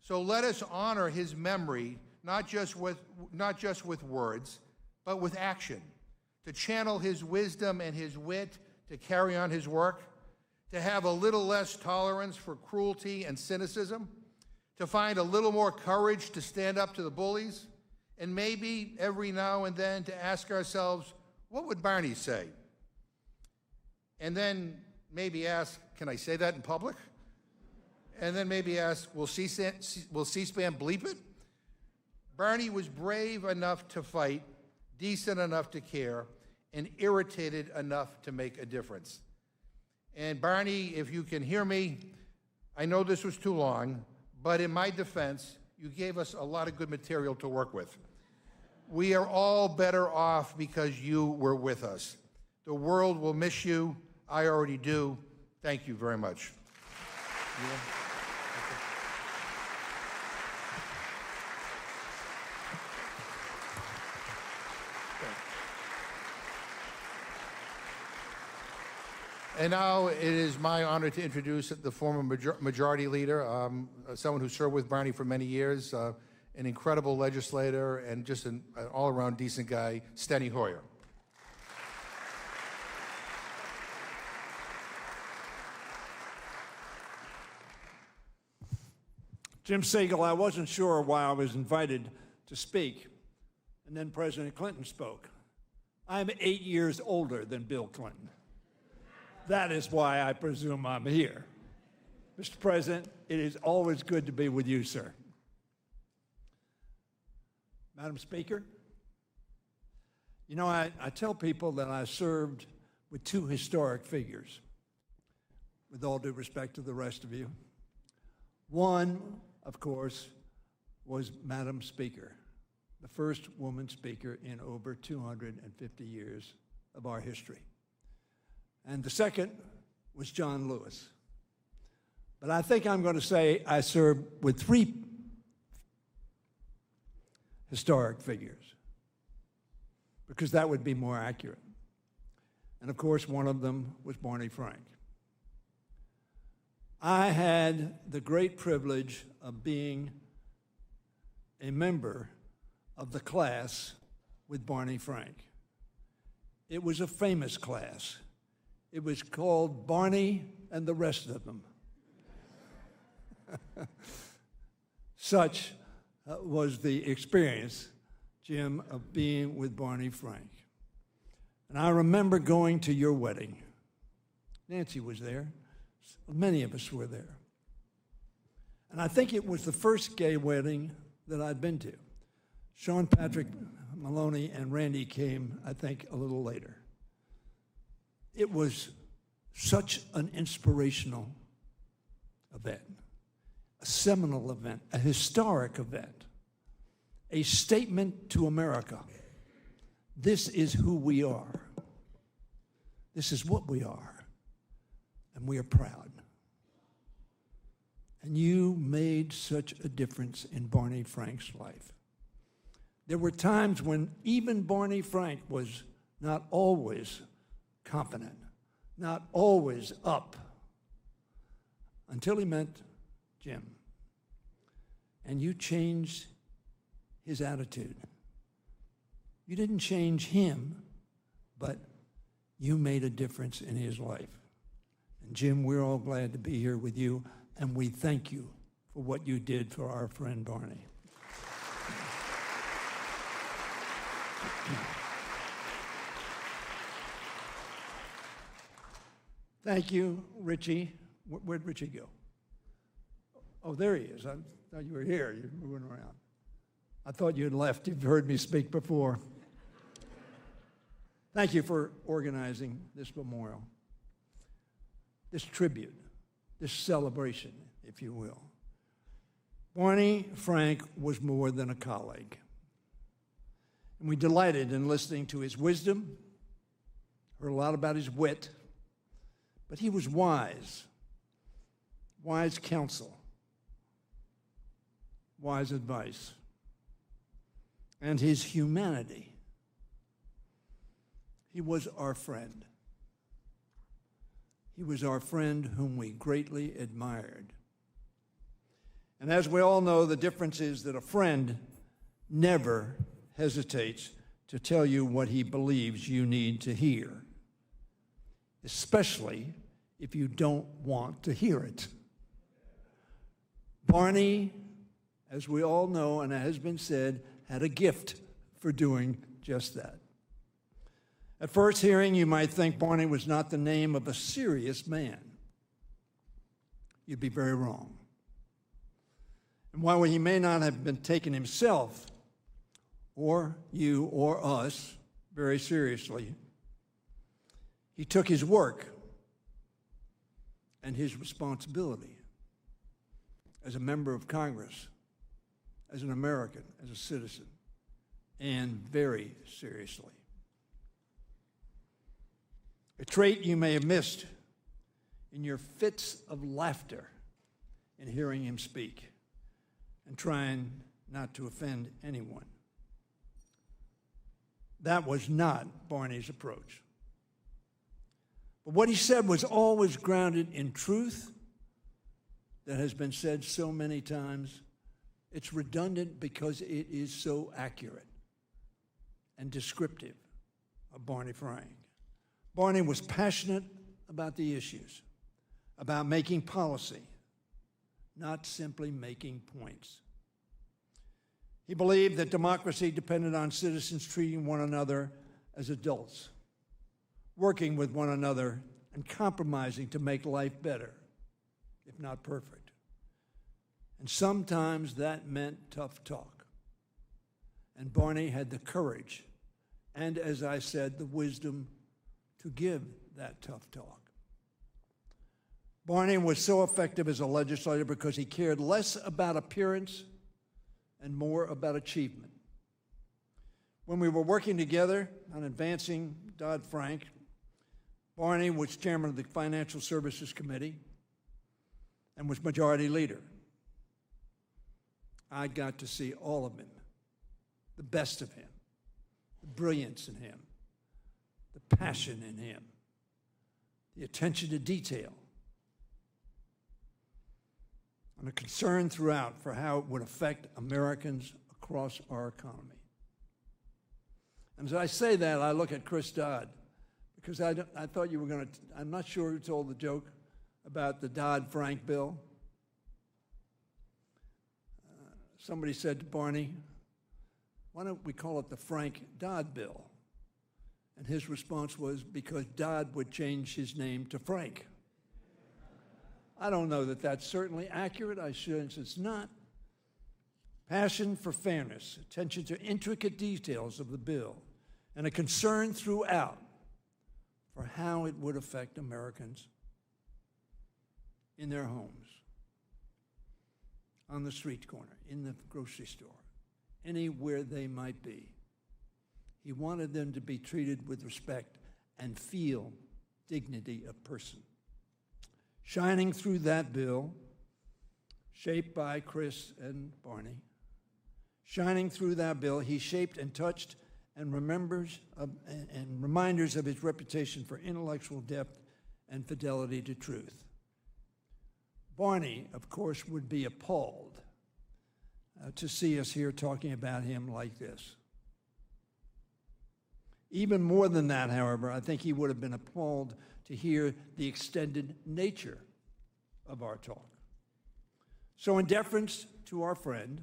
So let us honor his memory, not just with words, but with action, to channel his wisdom and his wit to carry on his work, to have a little less tolerance for cruelty and cynicism, to find a little more courage to stand up to the bullies, and maybe every now and then to ask ourselves, what would Barney say? And then maybe ask, can I say that in public? And then maybe ask, will C-SPAN bleep it? Barney was brave enough to fight, decent enough to care, and irritated enough to make a difference. And Barney, if you can hear me, I know this was too long, but in my defense, you gave us a lot of good material to work with. We are all better off because you were with us. The world will miss you. I already do. Thank you very much. And now it is my honor to introduce the former majority leader, someone who served with Barney for many years, an incredible legislator, and just an all-around decent guy, Steny Hoyer. Jim Siegel, I wasn't sure why I was invited to speak, and then President Clinton spoke. I'm 8 years older than Bill Clinton. That is why I presume I'm here. Mr. President, it is always good to be with you, sir. Madam Speaker, you know, I tell people that I served with two historic figures, with all due respect to the rest of you. One, of course, was Madam Speaker, the first woman speaker in over 250 years of our history. And the second was John Lewis. But I think I'm going to say I served with three historic figures, because that would be more accurate. And of course, one of them was Barney Frank. I had the great privilege of being a member of the class with Barney Frank. It was a famous class. It was called Barney and the Rest of Them. Such was the experience, Jim, of being with Barney Frank. And I remember going to your wedding. Nancy was there. Many of us were there. And I think it was the first gay wedding that I'd been to. Sean Patrick Maloney and Randy came, I think, a little later. It was such an inspirational event, a seminal event, a historic event, a statement to America. This is who we are. This is what we are. And we are proud. And you made such a difference in Barney Frank's life. There were times when even Barney Frank was not always confident, not always up, until he met Jim. And you changed his attitude. You didn't change him, but you made a difference in his life. And Jim, we're all glad to be here with you, and we thank you for what you did for our friend Barney. Thank you, Richie. Where'd Richie go? Oh, there he is. I thought you were here. You're moving around. I thought you had left. You've heard me speak before. Thank you for organizing this memorial, this tribute, this celebration, if you will. Barney Frank was more than a colleague. And we delighted in listening to his wisdom, heard a lot about his wit, but he was wise counsel, wise advice, and his humanity. He was our friend. He was our friend whom we greatly admired. And as we all know, the difference is that a friend never hesitates to tell you what he believes you need to hear, especially if you don't want to hear it. Barney, as we all know and has been said, had a gift for doing just that. At first hearing, you might think Barney was not the name of a serious man. You'd be very wrong. And while he may not have been taken himself, or you or us, very seriously, he took his work and his responsibility as a member of Congress, as an American, as a citizen, and very seriously. A trait you may have missed in your fits of laughter in hearing him speak and trying not to offend anyone. That was not Barney's approach. But what he said was always grounded in truth that has been said so many times. It's redundant because it is so accurate and descriptive of Barney Frank. Barney was passionate about the issues, about making policy, not simply making points. He believed that democracy depended on citizens treating one another as adults, working with one another and compromising to make life better, if not perfect. And sometimes that meant tough talk. And Barney had the courage and, as I said, the wisdom to give that tough talk. Barney was so effective as a legislator because he cared less about appearance and more about achievement. When we were working together on advancing Dodd-Frank, Barney was chairman of the Financial Services Committee and was majority leader. I got to see all of him, the best of him, the brilliance in him, the passion in him, the attention to detail, and a concern throughout for how it would affect Americans across our economy. And as I say that, I look at Chris Dodd, because I thought you were going to, I'm not sure who told the joke about the Dodd-Frank bill. Somebody said to Barney, why don't we call it the Frank Dodd bill? And his response was, because Dodd would change his name to Frank. I don't know that that's certainly accurate. I sense it's not. Passion for fairness, attention to intricate details of the bill, and a concern throughout for how it would affect Americans in their homes, on the street corner, in the grocery store, anywhere they might be. He wanted them to be treated with respect and feel dignity of person. Shining through that bill, shaped by Chris and Barney, shining through that bill, he shaped and touched and reminders of his reputation for intellectual depth and fidelity to truth. Barney, of course, would be appalled to see us here talking about him like this. Even more than that, however, I think he would have been appalled to hear the extended nature of our talk. So in deference to our friend,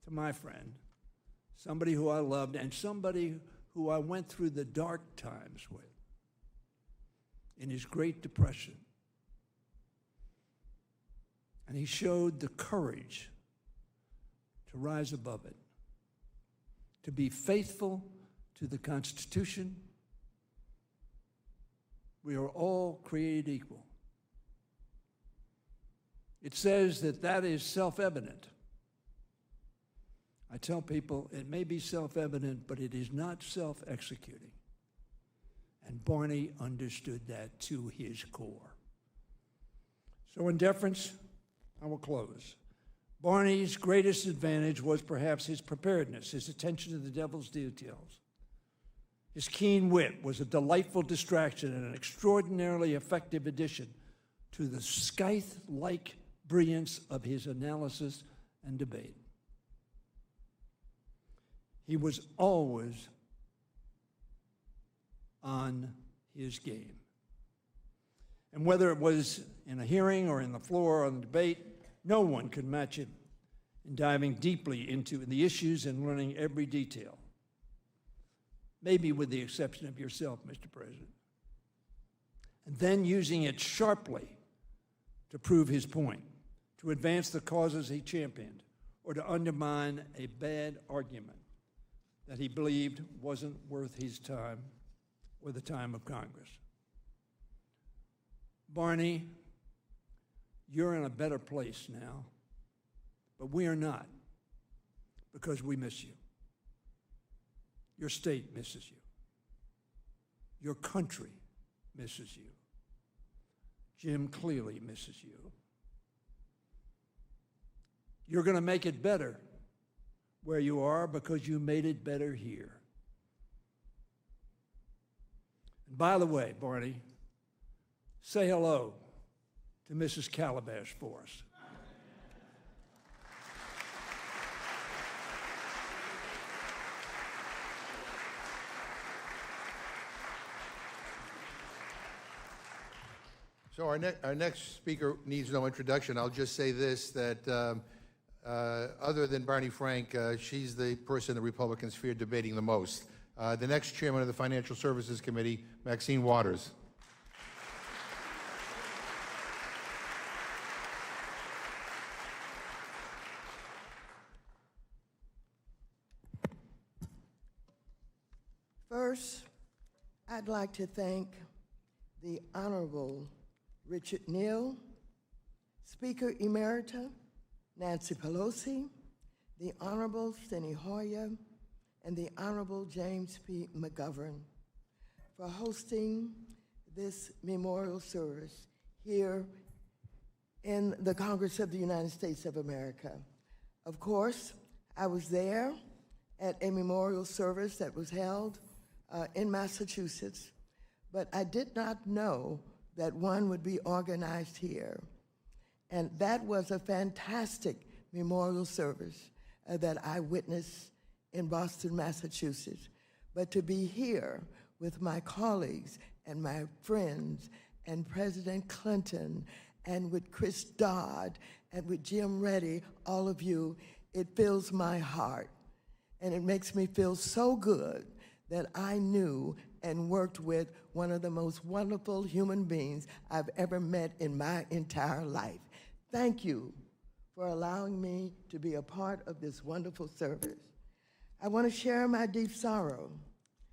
to my friend, somebody who I loved and somebody who I went through the dark times with in his Great Depression, and he showed the courage to rise above it, to be faithful to the Constitution. We are all created equal. It says that that is self-evident. I tell people it may be self-evident, but it is not self-executing. And Barney understood that to his core. So in deference, I will close. Barney's greatest advantage was perhaps his preparedness, his attention to the devil's details. His keen wit was a delightful distraction and an extraordinarily effective addition to the scythe-like brilliance of his analysis and debate. He was always on his game. And whether it was in a hearing or in the floor or in the debate, no one could match him in diving deeply into the issues and learning every detail. Maybe with the exception of yourself, Mr. President. And then using it sharply to prove his point, to advance the causes he championed, or to undermine a bad argument that he believed wasn't worth his time or the time of Congress. Barney, you're in a better place now, but we are not, because we miss you. Your state misses you. Your country misses you. Jim clearly misses you. You're going to make it better where you are because you made it better here. And by the way, Barney, say hello to Mrs. Calabash for us. So our next speaker needs no introduction. I'll just say this, that other than Barney Frank, she's the person the Republicans fear debating the most. The next chairman of the Financial Services Committee, Maxine Waters. First, I'd like to thank the Honorable Richard Neal, Speaker Emerita Nancy Pelosi, the Honorable Steny Hoyer, and the Honorable James P. McGovern for hosting this memorial service here in the Congress of the United States of America. Of course, I was there at a memorial service that was held in Massachusetts, but I did not know that one would be organized here. And that was a fantastic memorial service that I witnessed in Boston, Massachusetts. But to be here with my colleagues and my friends and President Clinton and with Chris Dodd and with Jim Reddy, all of you, it fills my heart. And it makes me feel so good that I knew and worked with one of the most wonderful human beings I've ever met in my entire life. Thank you for allowing me to be a part of this wonderful service. I want to share my deep sorrow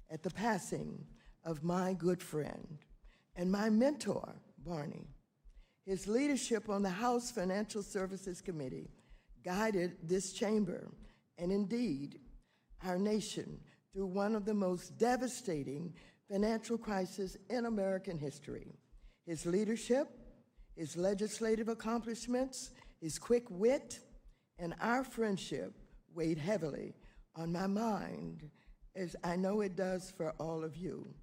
at the passing of my good friend and my mentor, Barney. His leadership on the House Financial Services Committee guided this chamber and indeed our nation through one of the most devastating financial crises in American history. His leadership, his legislative accomplishments, his quick wit, and our friendship weighed heavily on my mind, as I know it does for all of you.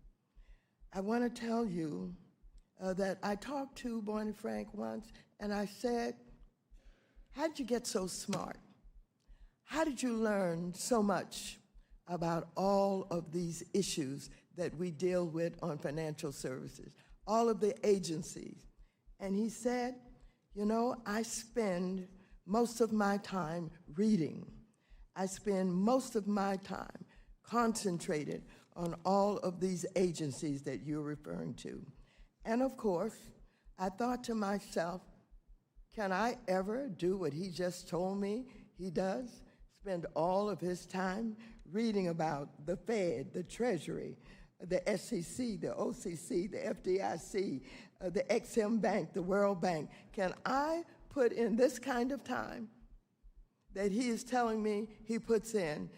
I want to tell you that I talked to Barney Frank once, and I said, how did you get so smart? How did you learn so much about all of these issues that we deal with on financial services, all of the agencies? And he said, you know, I spend most of my time reading. I spend most of my time concentrated on all of these agencies that you're referring to. And of course, I thought to myself, can I ever do what he just told me he does? Spend all of his time reading about the Fed, the Treasury, the SEC, the OCC, the FDIC, the Ex-Im Bank, the World Bank. Can I put in this kind of time that he is telling me he puts in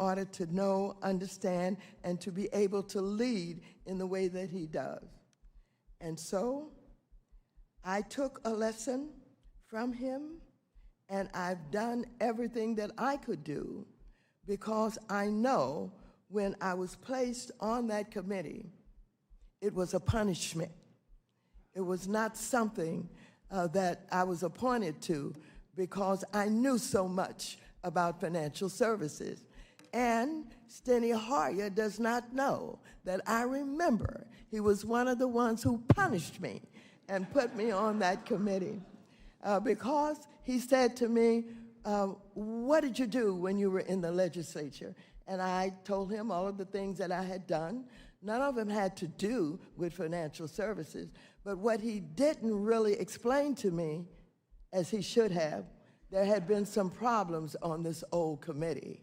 order to know, understand, and to be able to lead in the way that he does? And so I took a lesson from him, and I've done everything that I could do because I know when I was placed on that committee, it was a punishment. It was not something that I was appointed to because I knew so much about financial services. And Steny Hoyer does not know that I remember he was one of the ones who punished me and put me on that committee because he said to me, what did you do when you were in the legislature? And I told him all of the things that I had done. None of them had to do with financial services, but what he didn't really explain to me, as he should have, there had been some problems on this old committee,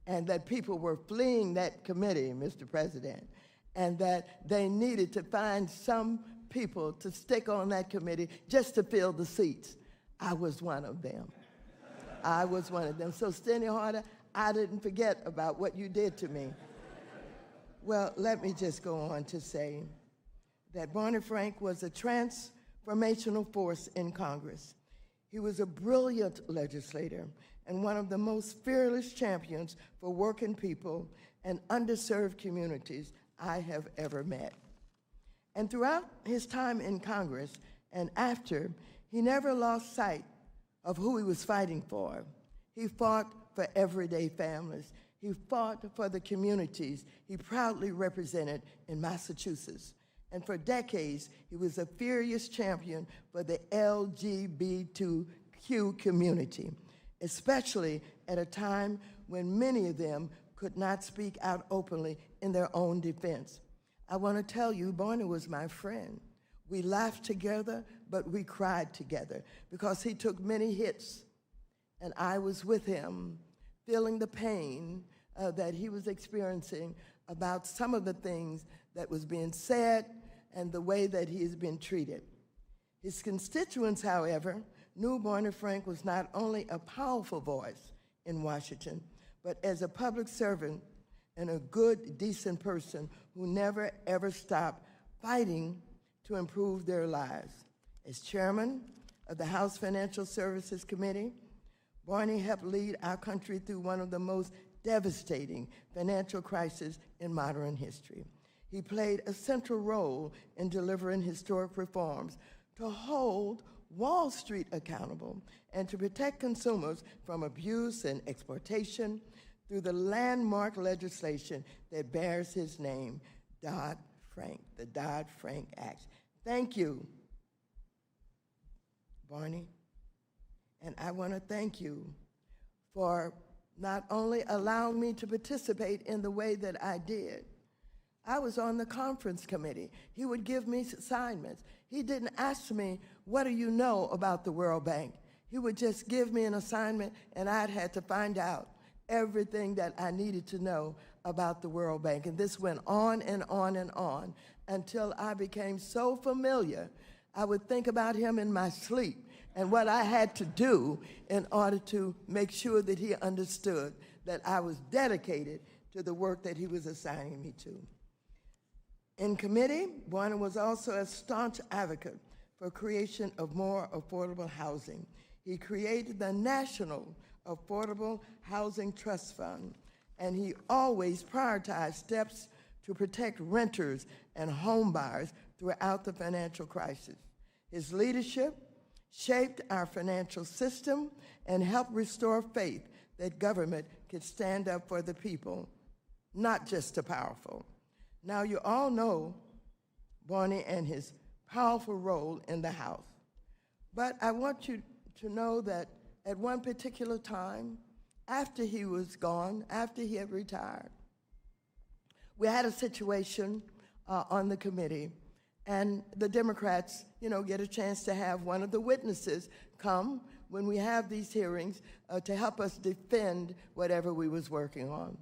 and that people were fleeing that committee, Mr. President, and that they needed to find some people to stick on that committee just to fill the seats. I was one of them. I was one of them. So, Steny Hoyer, I didn't forget about what you did to me. Well, let me just go on to say that Barney Frank was a transformational force in Congress. He was a brilliant legislator and one of the most fearless champions for working people and underserved communities I have ever met. And throughout his time in Congress and after, he never lost sight of who he was fighting for. He fought for everyday families. He fought for the communities he proudly represented in Massachusetts. And for decades, he was a furious champion for the LGBTQ community, especially at a time when many of them could not speak out openly in their own defense. I want to tell you, Barney was my friend. We laughed together, but we cried together because he took many hits, and I was with him, feeling the pain that he was experiencing about some of the things that was being said and the way that he has been treated. His constituents, however, knew Barney Frank was not only a powerful voice in Washington, but as a public servant and a good, decent person who never, ever stopped fighting to improve their lives. As chairman of the House Financial Services Committee, Barney helped lead our country through one of the most devastating financial crises in modern history. He played a central role in delivering historic reforms to hold Wall Street accountable and to protect consumers from abuse and exploitation through the landmark legislation that bears his name, Dodd-Frank, the Dodd-Frank Act. Thank you, Barney. And I want to thank you for not only allowing me to participate in the way that I did. I was on the conference committee. He would give me assignments. He didn't ask me, what do you know about the World Bank? He would just give me an assignment, and I'd had to find out everything that I needed to know about the World Bank. And this went on and on and on until I became so familiar, I would think about him in my sleep and what I had to do in order to make sure that he understood that I was dedicated to the work that he was assigning me to. In committee, Barney was also a staunch advocate for creation of more affordable housing. He created the National Affordable Housing Trust Fund, and he always prioritized steps to protect renters and home buyers throughout the financial crisis. His leadership shaped our financial system and helped restore faith that government could stand up for the people, not just the powerful. Now, you all know Barney and his powerful role in the House, but I want you to know that at one particular time, after he was gone, after he had retired, we had a situation on the committee, and the Democrats, get a chance to have one of the witnesses come when we have these hearings to help us defend whatever we was working on.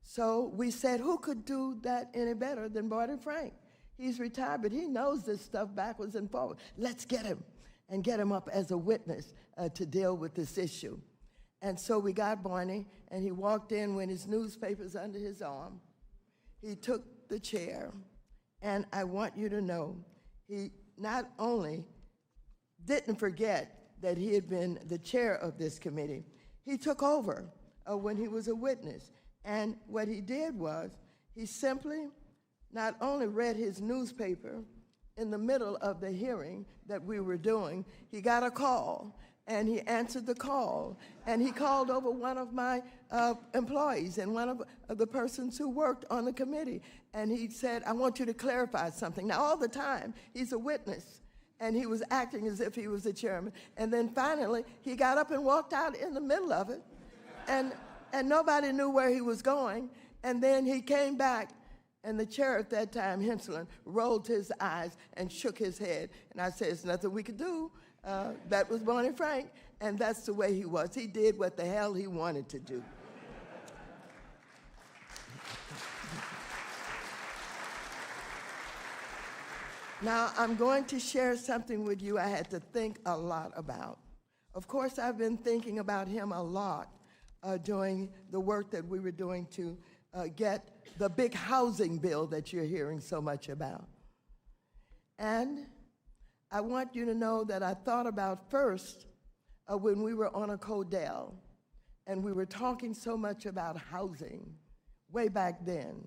So we said, who could do that any better than Barney Frank? He's retired, but he knows this stuff backwards and forward. Let's get him and get him up as a witness to deal with this issue. And so we got Barney, and he walked in with his newspapers under his arm. He took the chair, and I want you to know, he not only didn't forget that he had been the chair of this committee, he took over when he was a witness. And what he did was, he simply not only read his newspaper in the middle of the hearing that we were doing, he got a call, and he answered the call, and he called over one of my employees and one of the persons who worked on the committee, and he said, I want you to clarify something. Now, all the time, he's a witness, and he was acting as if he was the chairman, and then finally, he got up and walked out in the middle of it, and nobody knew where he was going, and then he came back, and the chair at that time, Henslin, rolled his eyes and shook his head, and I said, there's nothing we could do. That was Barney Frank, and that's the way he was. He did what the hell he wanted to do. Now, I'm going to share something with you I had to think a lot about. Of course, I've been thinking about him a lot during the work that we were doing to get the big housing bill that you're hearing so much about. And I want you to know that I thought about first when we were on a Codell, and we were talking so much about housing way back then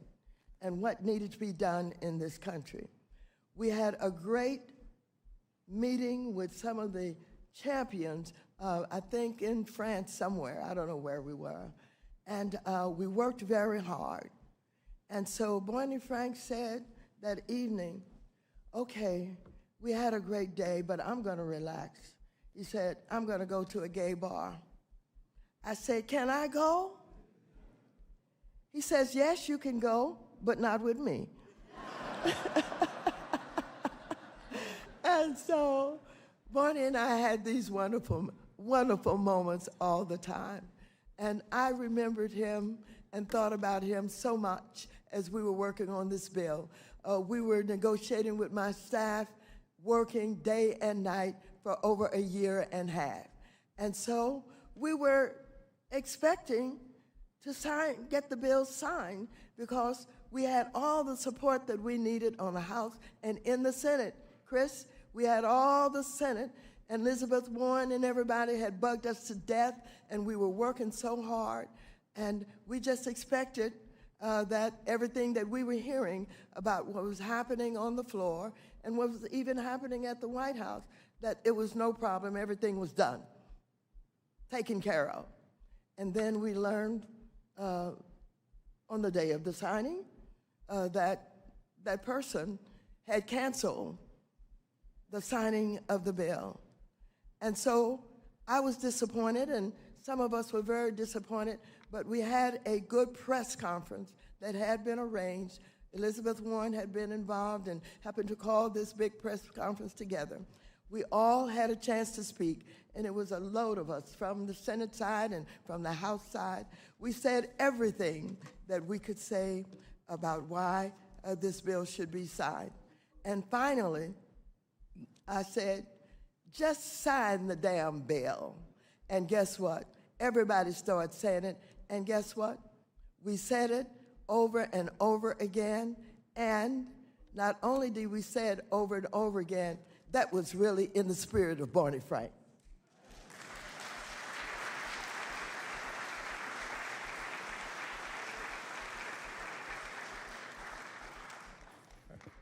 and what needed to be done in this country. We had a great meeting with some of the champions, I think in France somewhere, I don't know where we were, and we worked very hard. And so Barney Frank said that evening, okay, we had a great day, but I'm going to relax. He said, I'm going to go to a gay bar. I said, can I go? He says, yes, you can go, but not with me. And so Barney and I had these wonderful, wonderful moments all the time. And I remembered him and thought about him so much as we were working on this bill. We were negotiating with my staff, working day and night for over a year and a half. And so we were expecting to get the bill signed because we had all the support that we needed on the House and in the Senate. Chris, we had all the Senate, and Elizabeth Warren and everybody had bugged us to death, and we were working so hard. And we just expected that everything that we were hearing about what was happening on the floor and what was even happening at the White House, that it was no problem, everything was done, taken care of. And then we learned on the day of the signing that that person had canceled the signing of the bill. And so I was disappointed, and some of us were very disappointed, but we had a good press conference that had been arranged. Elizabeth Warren had been involved and happened to call this big press conference together. We all had a chance to speak, and it was a load of us from the Senate side and from the House side. We said everything that we could say about why this bill should be signed. And finally, I said, just sign the damn bill. And guess what? Everybody started saying it, and guess what? We said it over and over again, and not only did we say it over and over again, that was really in the spirit of Barney Frank.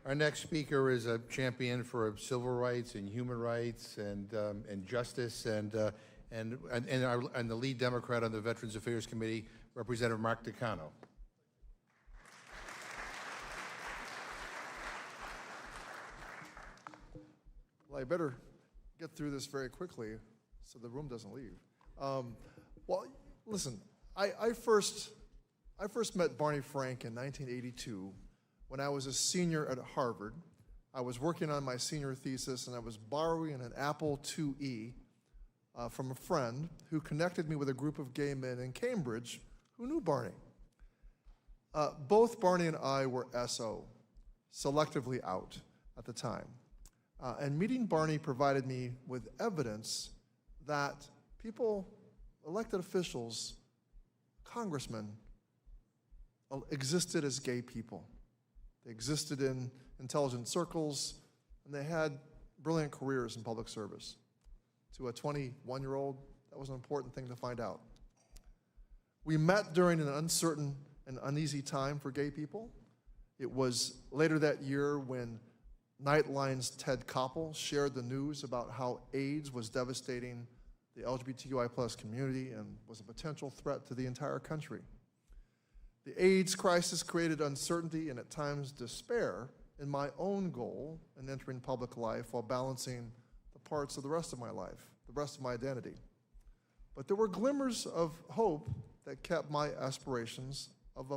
Our next speaker is a champion for civil rights and human rights and justice, and the lead Democrat on the Veterans Affairs Committee, Representative Mark Takano. Well, I better get through this very quickly so the room doesn't leave. Well, listen, I first met Barney Frank in 1982 when I was a senior at Harvard. I was working on my senior thesis, and I was borrowing an Apple IIe from a friend who connected me with a group of gay men in Cambridge who knew Barney. Both Barney and I were SO, selectively out at the time. And meeting Barney provided me with evidence that people, elected officials, congressmen, existed as gay people. They existed in intelligent circles, and they had brilliant careers in public service. To a 21-year-old, that was an important thing to find out. We met during an uncertain an uneasy time for gay people. It was later that year when Nightline's Ted Koppel shared the news about how AIDS was devastating the LGBTQI plus community and was a potential threat to the entire country. The AIDS crisis created uncertainty and at times despair in my own goal in entering public life while balancing the parts of the rest of my life, the rest of my identity. But there were glimmers of hope that kept my aspirations of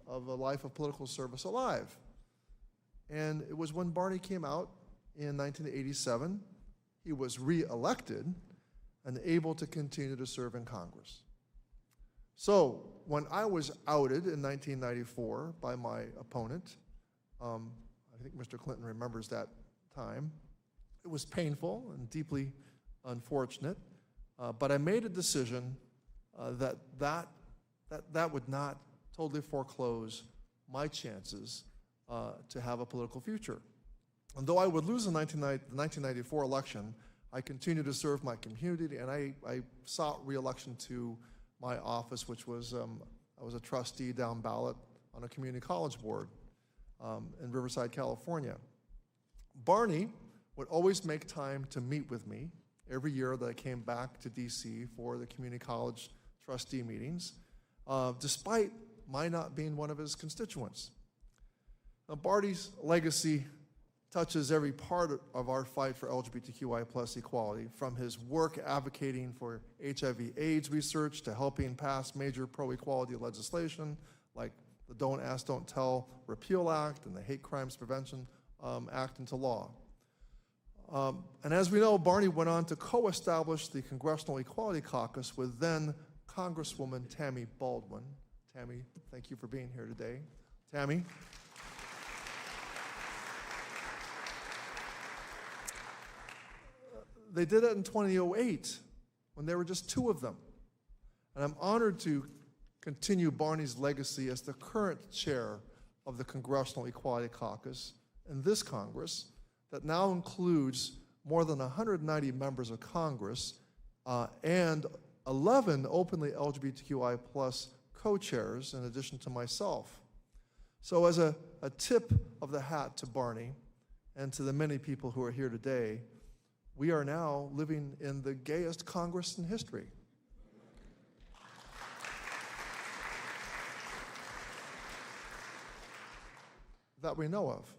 a life of political service alive. And it was when Barney came out in 1987, he was re-elected and able to continue to serve in Congress. So when I was outed in 1994 by my opponent, I think Mr. Clinton remembers that time, it was painful and deeply unfortunate, but I made a decision that would not totally foreclose my chances to have a political future. And though I would lose the 1994 election, I continued to serve my community, and I sought re-election to my office, which was, I was a trustee down ballot on a community college board in Riverside, California. Barney would always make time to meet with me every year that I came back to DC for the community college trustee meetings, despite my not being one of his constituents. Now, Barney's legacy touches every part of our fight for LGBTQI plus equality, from his work advocating for HIV/AIDS research to helping pass major pro-equality legislation like the Don't Ask, Don't Tell Repeal Act and the Hate Crimes Prevention Act into law. And as we know, Barney went on to co-establish the Congressional Equality Caucus with then Congresswoman Tammy Baldwin. Tammy, thank you for being here today. Tammy. They did it in 2008 when there were just two of them. And I'm honored to continue Barney's legacy as the current chair of the Congressional Equality Caucus in this Congress that now includes more than 190 members of Congress and 11 openly LGBTQI plus co-chairs in addition to myself. So as a tip of the hat to Barney and to the many people who are here today, we are now living in the gayest Congress in history. That we know of.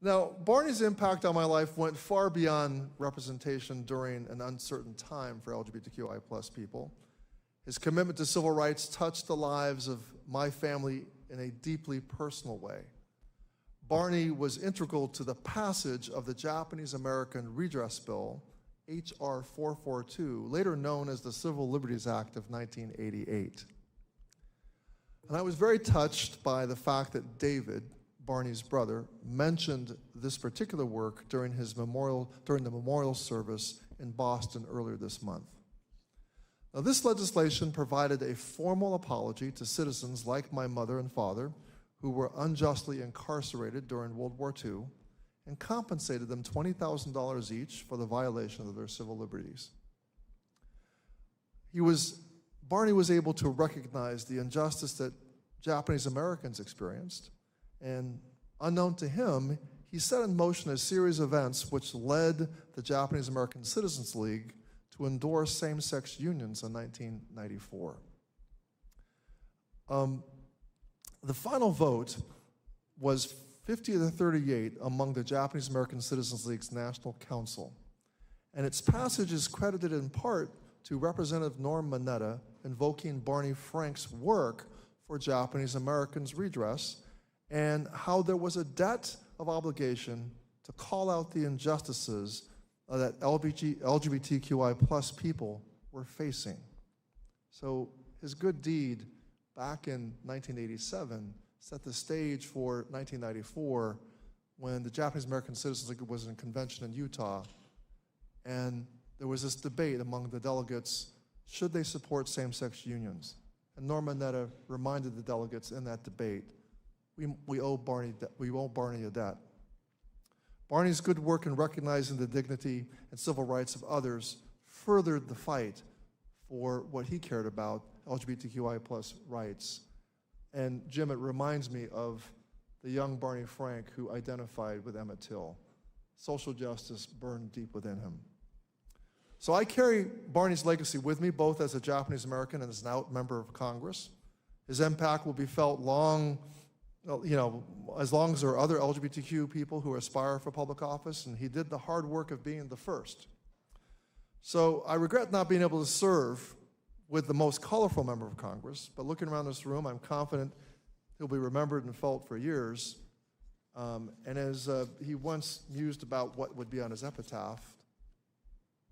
Now, Barney's impact on my life went far beyond representation during an uncertain time for LGBTQI plus people. His commitment to civil rights touched the lives of my family in a deeply personal way. Barney was integral to the passage of the Japanese American Redress Bill, H.R. 442, later known as the Civil Liberties Act of 1988. And I was very touched by the fact that David, Barney's brother, mentioned this particular work during the memorial service in Boston earlier this month. Now, this legislation provided a formal apology to citizens like my mother and father who were unjustly incarcerated during World War II and compensated them $20,000 each for the violation of their civil liberties. Barney was able to recognize the injustice that Japanese Americans experienced, and unknown to him, he set in motion a series of events which led the Japanese American Citizens League to endorse same-sex unions in 1994. The final vote was 50 to 38 among the Japanese American Citizens League's National Council, and its passage is credited in part to Representative Norm Mineta invoking Barney Frank's work for Japanese Americans redress and how there was a debt of obligation to call out the injustices that LGBTQI plus people were facing. So his good deed back in 1987 set the stage for 1994 when the Japanese American Citizens League was in a convention in Utah, and there was this debate among the delegates, should they support same-sex unions? And Norm Mineta reminded the delegates in that debate, we owe Barney a debt. Barney's good work in recognizing the dignity and civil rights of others furthered the fight for what he cared about, LGBTQI plus rights. And Jim, it reminds me of the young Barney Frank who identified with Emmett Till. Social justice burned deep within him. So I carry Barney's legacy with me, both as a Japanese American and as an out member of Congress. His impact will be felt long, as long as there are other LGBTQ people who aspire for public office, and he did the hard work of being the first. So I regret not being able to serve with the most colorful member of Congress, but looking around this room, I'm confident he'll be remembered and felt for years. And as he once mused about what would be on his epitaph,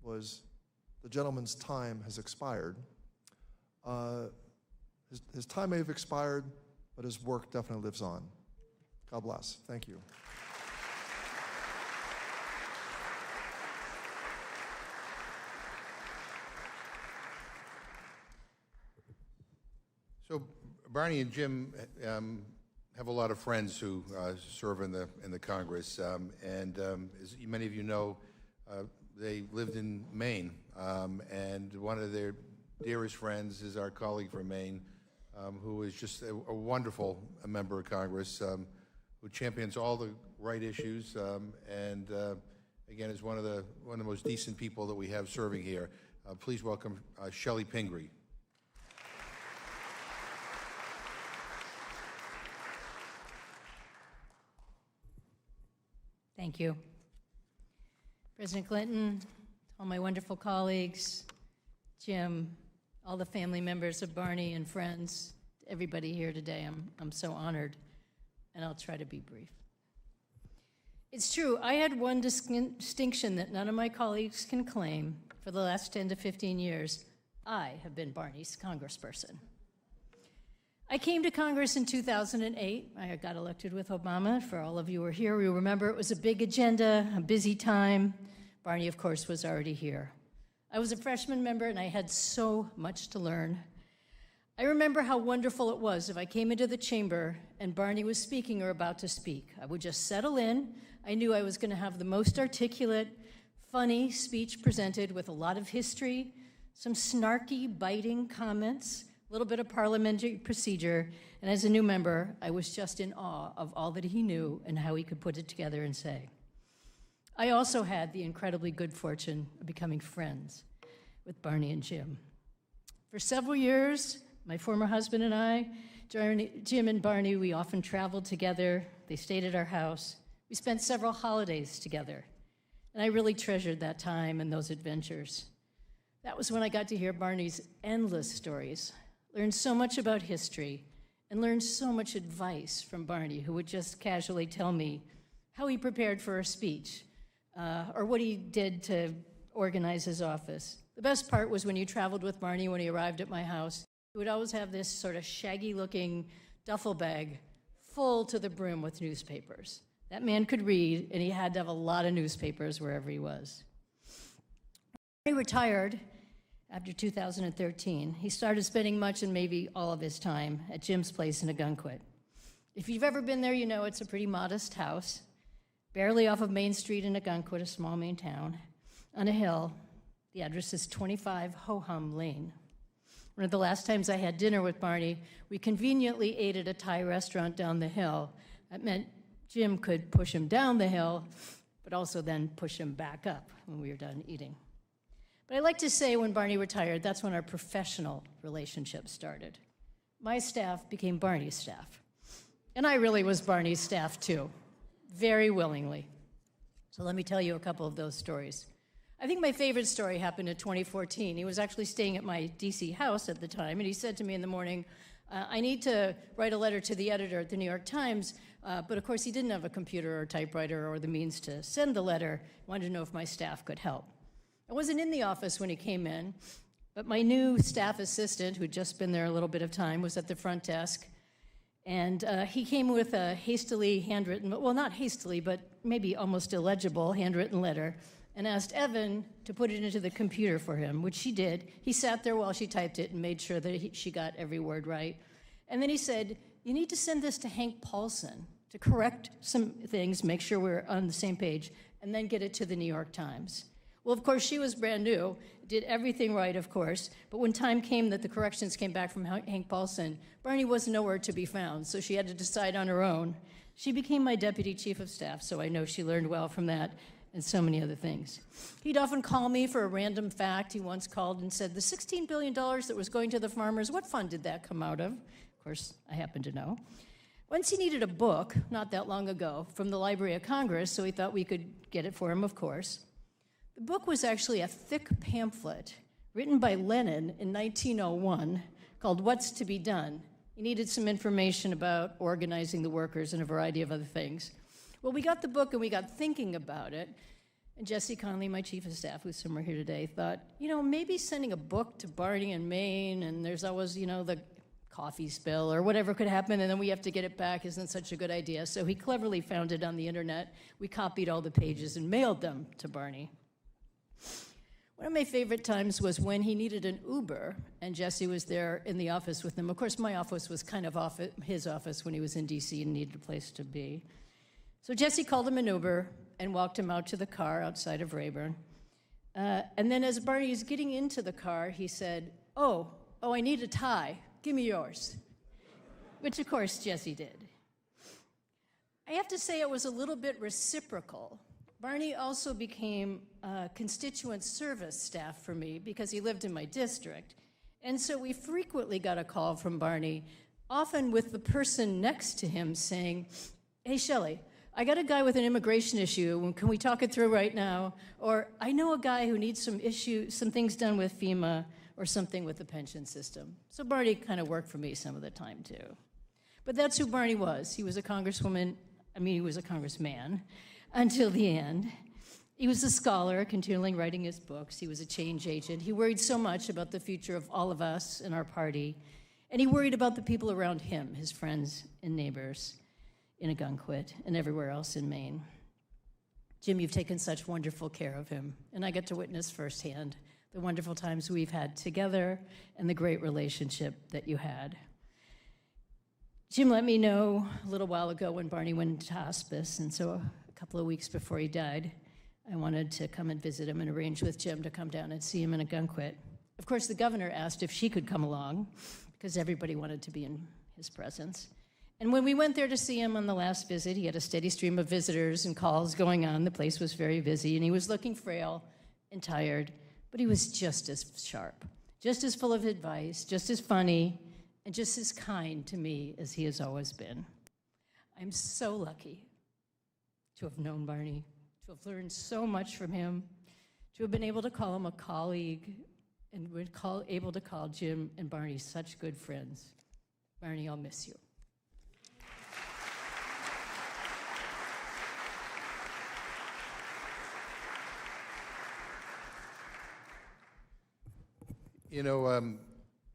was, "The gentleman's time has expired." His time may have expired, but his work definitely lives on. God bless. Thank you. So Barney and Jim have a lot of friends who serve in the Congress, and as many of you know, they lived in Maine, and one of their dearest friends is our colleague from Maine, who is just a wonderful member of Congress, who champions all the right issues, and again is one of the most decent people that we have serving here. Please welcome Shelley Pingree. Thank you. President Clinton, all my wonderful colleagues, Jim, all the family members of Barney and friends, everybody here today, I'm so honored, and I'll try to be brief. It's true, I had one distinction that none of my colleagues can claim. For the last 10 to 15 years, I have been Barney's congressperson. I came to Congress in 2008. I got elected with Obama. For all of you who are here, we remember it was a big agenda, a busy time. Barney, of course, was already here. I was a freshman member, and I had so much to learn. I remember how wonderful it was if I came into the chamber and Barney was speaking or about to speak. I would just settle in. I knew I was going to have the most articulate, funny speech presented with a lot of history, some snarky, biting comments, a little bit of parliamentary procedure, and as a new member, I was just in awe of all that he knew and how he could put it together and say. I also had the incredibly good fortune of becoming friends with Barney and Jim. For several years, my former husband and I, Jim and Barney, we often traveled together. They stayed at our house. We spent several holidays together, and I really treasured that time and those adventures. That was when I got to hear Barney's endless stories, learned so much about history, and learned so much advice from Barney, who would just casually tell me how he prepared for a speech, or what he did to organize his office. The best part was when you traveled with Barney, when he arrived at my house, he would always have this sort of shaggy-looking duffel bag full to the brim with newspapers. That man could read, and he had to have a lot of newspapers wherever he was. When he retired after 2013, he started spending much and maybe all of his time at Jim's place in Ogunquit. If you've ever been there, you know it's a pretty modest house, barely off of Main Street in Ogunquit, a small Maine town, on a hill. The address is 25 Ho-Hum Lane. One of the last times I had dinner with Barney, we conveniently ate at a Thai restaurant down the hill. That meant Jim could push him down the hill, but also then push him back up when we were done eating. But I like to say when Barney retired, that's when our professional relationship started. My staff became Barney's staff. And I really was Barney's staff too, very willingly. So let me tell you a couple of those stories. I think my favorite story happened in 2014. He was actually staying at my DC house at the time, and he said to me in the morning, I need to write a letter to the editor at the New York Times, but of course he didn't have a computer or typewriter or the means to send the letter. He wanted to know if my staff could help. I wasn't in the office when he came in, but my new staff assistant, who'd just been there a little bit of time, was at the front desk, and he came with a hastily handwritten, well, not hastily, but maybe almost illegible handwritten letter, and asked Evan to put it into the computer for him, which she did. He sat there while she typed it and made sure that she got every word right. And then he said, you need to send this to Hank Paulson to correct some things, make sure we're on the same page, and then get it to the New York Times. Well, of course, she was brand new, did everything right, of course, but when time came that the corrections came back from Hank Paulson, Barney was nowhere to be found, so she had to decide on her own. She became my deputy chief of staff, so I know she learned well from that and so many other things. He'd often call me for a random fact. He once called and said, the $16 billion that was going to the farmers, what fund did that come out of? Of course, I happen to know. Once he needed a book, not that long ago, from the Library of Congress, so he thought we could get it for him, of course. The book was actually a thick pamphlet written by Lenin in 1901 called What's to Be Done. He needed some information about organizing the workers and a variety of other things. Well, we got the book and we got thinking about it. And Jesse Conley, my chief of staff, who's somewhere here today, thought, maybe sending a book to Barney in Maine, and there's always, the coffee spill or whatever could happen, and then we have to get it back, isn't such a good idea. So he cleverly found it on the internet. We copied all the pages and mailed them to Barney. One of my favorite times was when he needed an Uber, and Jesse was there in the office with him. Of course, my office was kind of his office when he was in D.C. and needed a place to be. So Jesse called him an Uber and walked him out to the car outside of Rayburn. And then as Barney was getting into the car, he said, oh, I need a tie. Give me yours. Which, of course, Jesse did. I have to say it was a little bit reciprocal. Barney also became constituent service staff for me because he lived in my district. And so we frequently got a call from Barney, often with the person next to him saying, hey, Shelley, I got a guy with an immigration issue. Can we talk it through right now? Or I know a guy who needs some things done with FEMA or something with the pension system. So Barney kind of worked for me some of the time, too. But that's who Barney was. He was a congressman until the end. He was a scholar, continually writing his books. He was a change agent. He worried so much about the future of all of us and our party. And he worried about the people around him, his friends and neighbors in Ogunquit and everywhere else in Maine. Jim, you've taken such wonderful care of him, and I get to witness firsthand the wonderful times we've had together and the great relationship that you had. Jim let me know a little while ago when Barney went into hospice, and so a couple of weeks before he died, I wanted to come and visit him and arrange with Jim to come down and see him in Ogunquit. Of course, the governor asked if she could come along because everybody wanted to be in his presence. And when we went there to see him on the last visit, he had a steady stream of visitors and calls going on. The place was very busy, and he was looking frail and tired, but he was just as sharp, just as full of advice, just as funny, and just as kind to me as he has always been. I'm so lucky to have known Barney, to have learned so much from him, to have been able to call him a colleague, and able to call Jim and Barney such good friends. Barney, I'll miss you.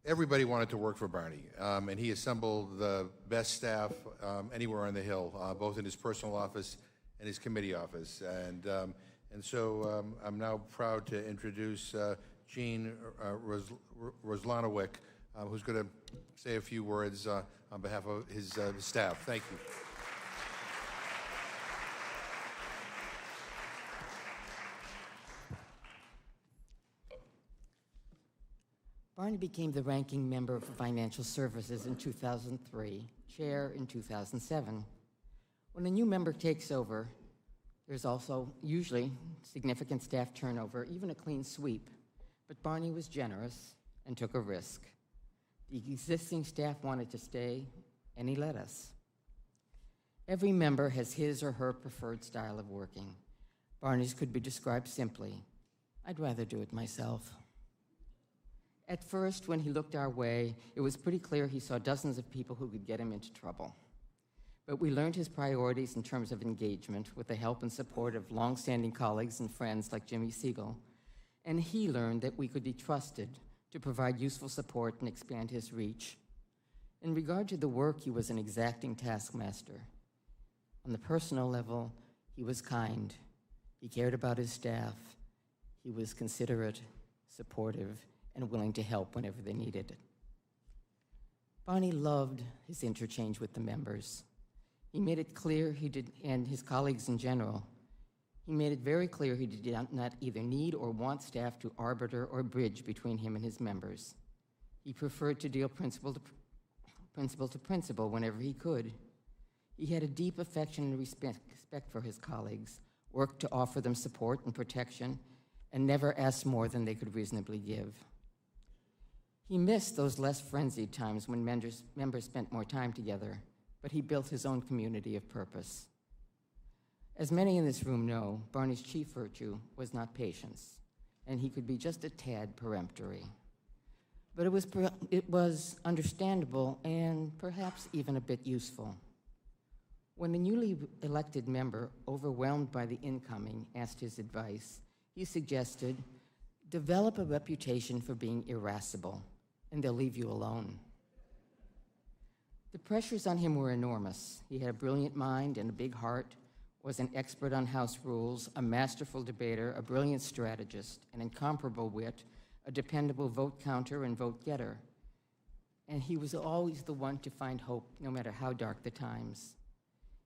Everybody wanted to work for Barney, and he assembled the best staff anywhere on the Hill, both in his personal office and his committee office. And so I'm now proud to introduce Gene Roslanowick, who's going to say a few words on behalf of his staff. Thank you. Barney became the ranking member for Financial Services in 2003, chair in 2007. When a new member takes over, there's also usually significant staff turnover, even a clean sweep. But Barney was generous and took a risk. The existing staff wanted to stay, and he let us. Every member has his or her preferred style of working. Barney's could be described simply, I'd rather do it myself. At first, when he looked our way, it was pretty clear he saw dozens of people who could get him into trouble. But we learned his priorities in terms of engagement with the help and support of longstanding colleagues and friends like Jimmy Siegel, and he learned that we could be trusted to provide useful support and expand his reach. In regard to the work, he was an exacting taskmaster. On the personal level, he was kind. He cared about his staff. He was considerate, supportive, and willing to help whenever they needed it. Barney loved his interchange with the members. He made it clear he did, and his colleagues in general, He made it very clear he did not either need or want staff to arbiter or bridge between him and his members. He preferred to deal principle to principle whenever he could. He had a deep affection and respect for his colleagues, worked to offer them support and protection, and never asked more than they could reasonably give. He missed those less frenzied times when members spent more time together, but he built his own community of purpose. As many in this room know, Barney's chief virtue was not patience, and he could be just a tad peremptory. But it was understandable and perhaps even a bit useful. When the newly elected member, overwhelmed by the incoming, asked his advice, he suggested, develop a reputation for being irascible, and they'll leave you alone. The pressures on him were enormous. He had a brilliant mind and a big heart, was an expert on House rules, a masterful debater, a brilliant strategist, an incomparable wit, a dependable vote counter and vote getter. And he was always the one to find hope, no matter how dark the times.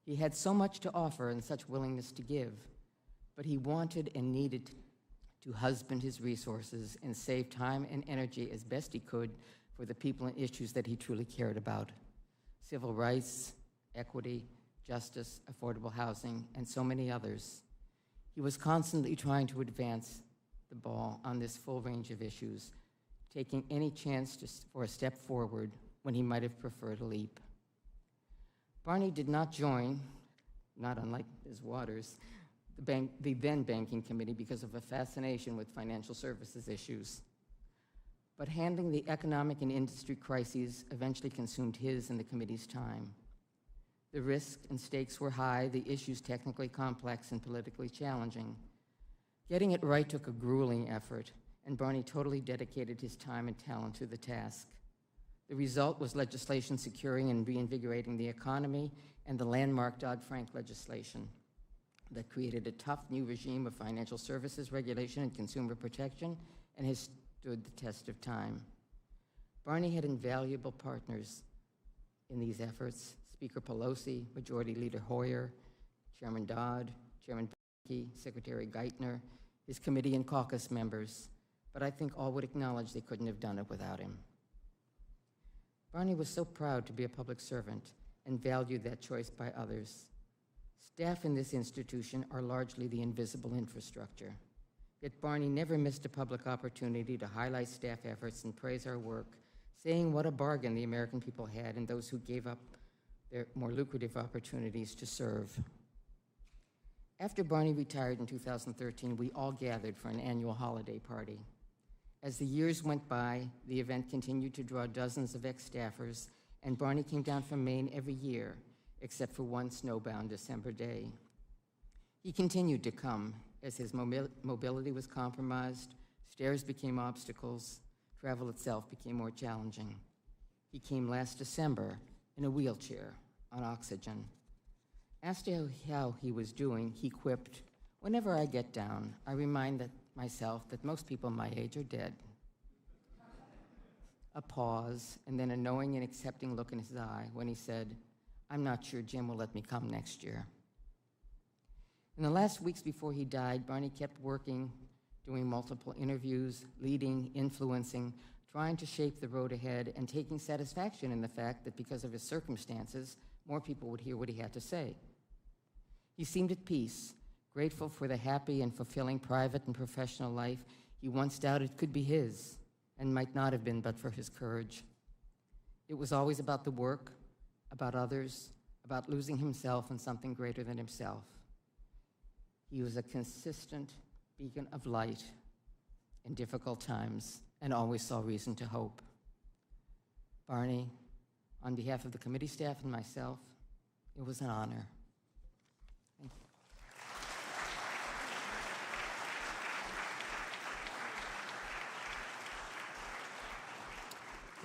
He had so much to offer and such willingness to give, but he wanted and needed to husband his resources and save time and energy as best he could for the people and issues that he truly cared about: civil rights, equity, justice, affordable housing, and so many others. He was constantly trying to advance the ball on this full range of issues, taking any chance for a step forward when he might have preferred a leap. Barney did not join, not unlike Ms. Waters, the then Banking Committee because of a fascination with financial services issues. But handling the economic and industry crises eventually consumed his and the committee's time. The risks and stakes were high, the issues technically complex and politically challenging. Getting it right took a grueling effort, and Barney totally dedicated his time and talent to the task. The result was legislation securing and reinvigorating the economy and the landmark Dodd-Frank legislation that created a tough new regime of financial services regulation and consumer protection and has stood the test of time. Barney had invaluable partners in these efforts: Speaker Pelosi, Majority Leader Hoyer, Chairman Dodd, Chairman Barney, Secretary Geithner, his committee and caucus members, but I think all would acknowledge they couldn't have done it without him. Barney was so proud to be a public servant and valued that choice by others. Staff in this institution are largely the invisible infrastructure. Yet Barney never missed a public opportunity to highlight staff efforts and praise our work, saying what a bargain the American people had in those who gave up their more lucrative opportunities to serve. After Barney retired in 2013, we all gathered for an annual holiday party. As the years went by, the event continued to draw dozens of ex-staffers, and Barney came down from Maine every year, except for one snowbound December day. He continued to come as his mobility was compromised, stairs became obstacles, travel itself became more challenging. He came last December in a wheelchair on oxygen. Asked how he was doing, he quipped, "Whenever I get down, I remind myself that most people my age are dead." A pause, and then a knowing and accepting look in his eye when he said, "I'm not sure Jim will let me come next year." In the last weeks before he died, Barney kept working, doing multiple interviews, leading, influencing, trying to shape the road ahead, and taking satisfaction in the fact that because of his circumstances, more people would hear what he had to say. He seemed at peace, grateful for the happy and fulfilling private and professional life he once doubted could be his, and might not have been but for his courage. It was always about the work, about others, about losing himself in something greater than himself. He was a consistent beacon of light in difficult times and always saw reason to hope. Barney, on behalf of the committee staff and myself, it was an honor. Thank you.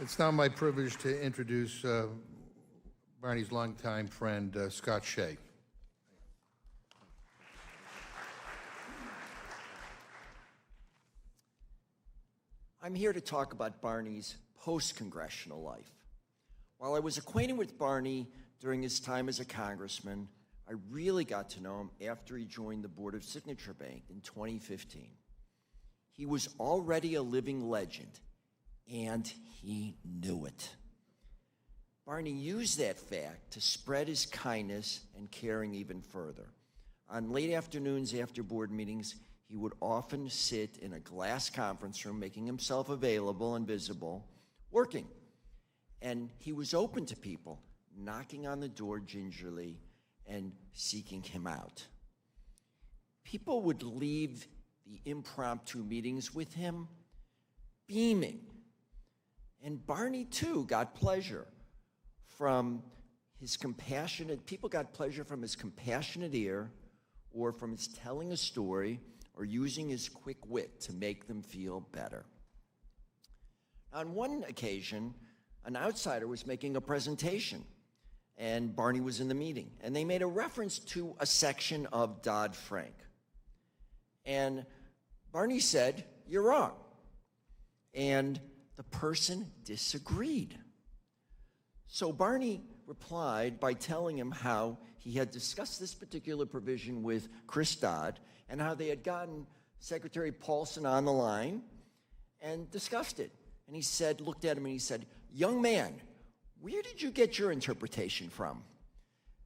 It's now my privilege to introduce Barney's longtime friend, Scott Shea. I'm here to talk about Barney's post-congressional life. While I was acquainted with Barney during his time as a congressman, I really got to know him after he joined the board of Signature Bank in 2015. He was already a living legend, and he knew it. Barney used that fact to spread his kindness and caring even further. On late afternoons after board meetings, he would often sit in a glass conference room, making himself available and visible, working. And he was open to people, knocking on the door gingerly and seeking him out. People would leave the impromptu meetings with him beaming. And Barney, too, got pleasure from his compassionate, people got pleasure from his compassionate ear or from his telling a story or using his quick wit to make them feel better. On one occasion, an outsider was making a presentation, and Barney was in the meeting, and they made a reference to a section of Dodd-Frank. And Barney said, "You're wrong." And the person disagreed. So Barney replied by telling him how he had discussed this particular provision with Chris Dodd and how they had gotten Secretary Paulson on the line and discussed it. And he said, looked at him and he said, "Young man, where did you get your interpretation from?"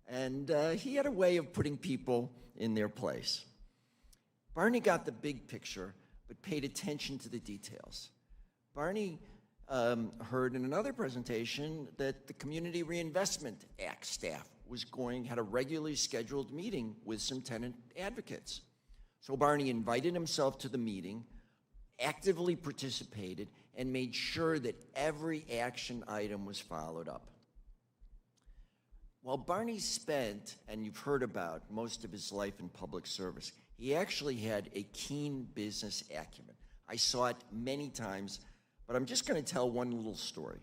And he had a way of putting people in their place. Barney got the big picture, but paid attention to the details. Barney heard in another presentation that the Community Reinvestment Act staff had a regularly scheduled meeting with some tenant advocates. So Barney invited himself to the meeting, actively participated, and made sure that every action item was followed up. While Barney spent, and you've heard about, most of his life in public service, he actually had a keen business acumen. I saw it many times, but I'm just going to tell one little story.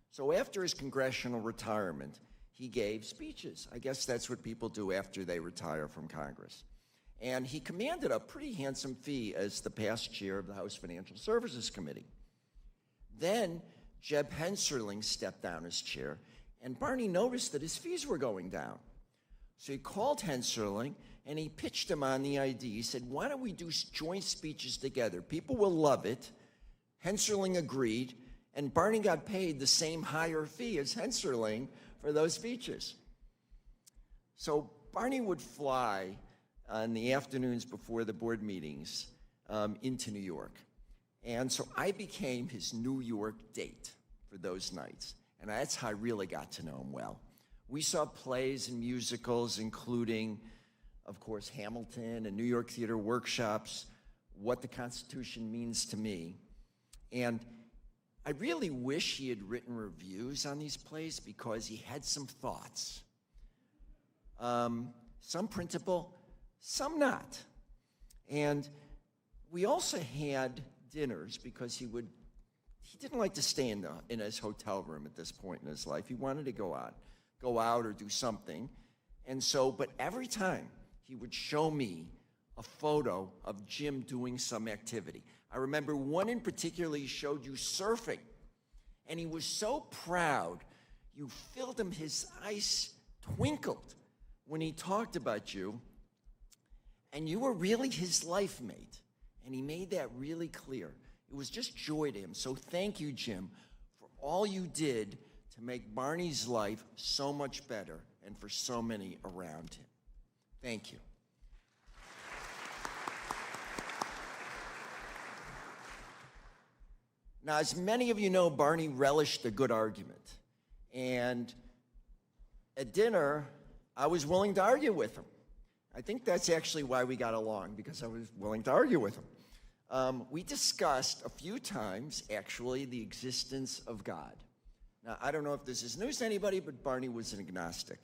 So after his congressional retirement, he gave speeches. I guess that's what people do after they retire from Congress. And he commanded a pretty handsome fee as the past chair of the House Financial Services Committee. Then Jeb Hensarling stepped down as chair, and Barney noticed that his fees were going down. So he called Hensarling, and he pitched him on the idea. He said, "Why don't we do joint speeches together? People will love it." Hensarling agreed, and Barney got paid the same higher fee as Hensarling for those speeches. So Barney would fly on the afternoons before the board meetings into New York. And so I became his New York date for those nights. And that's how I really got to know him well. We saw plays and musicals, including, of course, Hamilton and New York Theater workshops, What the Constitution Means to Me. And I really wish he had written reviews on these plays because he had some thoughts. Some printable, some not. And we also had dinners because he didn't like to stay in his hotel room at this point in his life. He wanted to go out or do something. And so, but every time he would show me a photo of Jim doing some activity. I remember one in particular, he showed you surfing. And he was so proud, you filled him, his eyes twinkled when he talked about you. And you were really his life mate. And he made that really clear. It was just joy to him. So thank you, Jim, for all you did to make Barney's life so much better and for so many around him. Thank you. Now, as many of you know, Barney relished a good argument. And at dinner, I was willing to argue with him. I think that's actually why we got along, because I was willing to argue with him. We discussed a few times, actually, the existence of God. Now, I don't know if this is news to anybody, but Barney was an agnostic.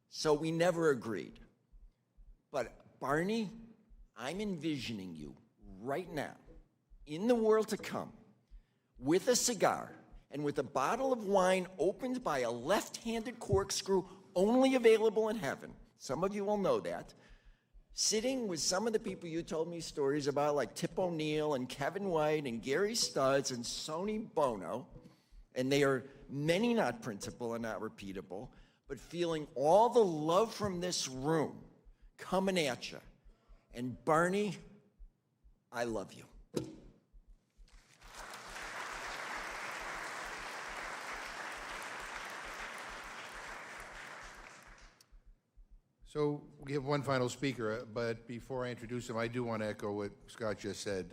So we never agreed. But Barney, I'm envisioning you right now, in the world to come, with a cigar and with a bottle of wine opened by a left-handed corkscrew only available in heaven. Some of you will know that. Sitting with some of the people you told me stories about, like Tip O'Neill and Kevin White and Gary Studds and Sonny Bono, and they are many not printable and not repeatable, but feeling all the love from this room coming at you. And Barney, I love you. So we have one final speaker, but before I introduce him, I do want to echo what Scott just said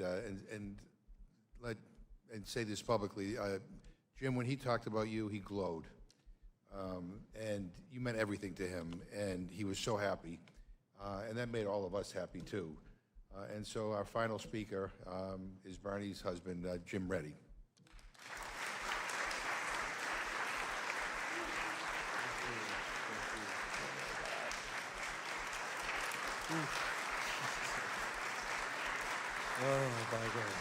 and say this publicly. Jim, when he talked about you, he glowed. And you meant everything to him, and he was so happy. And that made all of us happy, too. And so our final speaker is Barney's husband, Jim Reddy. Oh, my God.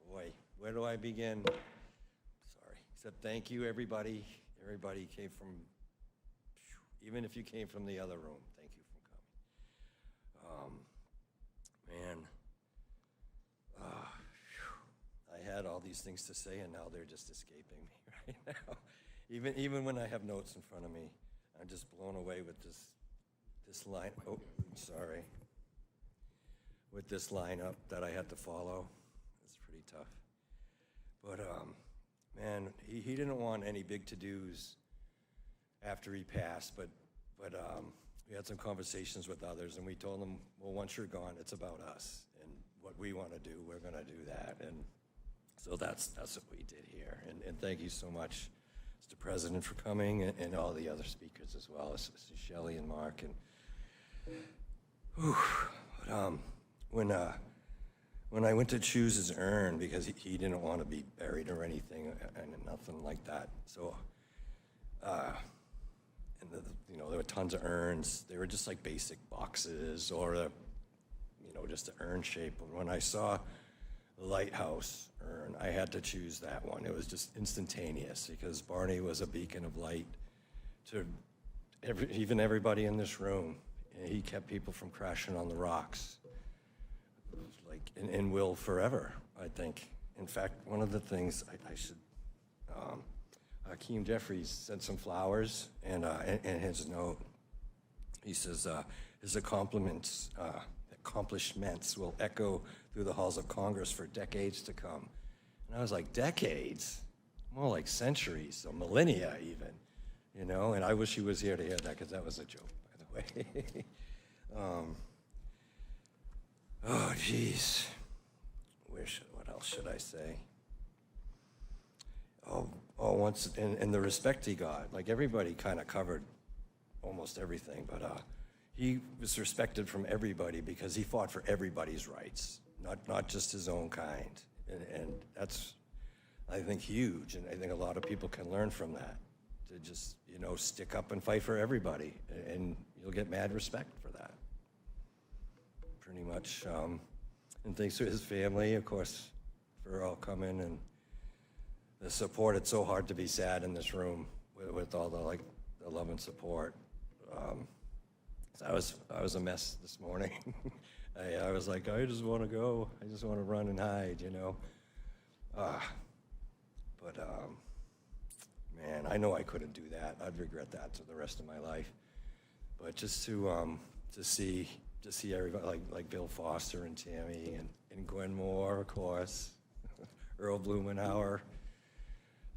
Boy, where do I begin? Sorry. Except thank you, everybody. Everybody came from, even if you came from the other room, thank you for coming. I had all these things to say, and now they're just escaping me right now. Even when I have notes in front of me, I'm just blown away with this line. Oh, sorry. With this lineup that I had to follow. It's pretty tough. But man, he didn't want any big to-dos after he passed, but we had some conversations with others, and we told him, well, once you're gone, it's about us, and what we want to do, we're going to do that. And so that's what we did here. And thank you so much, Mr. President, for coming, and all the other speakers as well, Shelley and Mark. And when I went to choose his urn, because he didn't want to be buried or anything, and nothing like that. So, there were tons of urns. They were just like basic boxes or just an urn shape. But when I saw the lighthouse urn, I had to choose that one. It was just instantaneous because Barney was a beacon of light to even everybody in this room. He kept people from crashing on the rocks. And will forever, I think. In fact, one of the things I should, Hakeem Jeffries sent some flowers, and his note, he says, his accomplishments will echo through the halls of Congress for decades to come. And I was like, decades? More like centuries, or millennia even, and I wish he was here to hear that, because that was a joke, by the way. Oh, geez. What else should I say? Once, and the respect he got. Like, everybody kind of covered almost everything, but he was respected from everybody because he fought for everybody's rights, not just his own kind. And that's, I think, huge, and I think a lot of people can learn from that, to just, stick up and fight for everybody, and you'll get mad respect for that. Pretty much, and thanks to his family, of course, for all coming, and the support. It's so hard to be sad in this room with all the love and support. So I was a mess this morning. I was like, I just want to go. I just want to run and hide, man, I know I couldn't do that. I'd regret that for the rest of my life. But just to see everybody, like Bill Foster and Tammy and Gwen Moore, of course, Earl Blumenauer,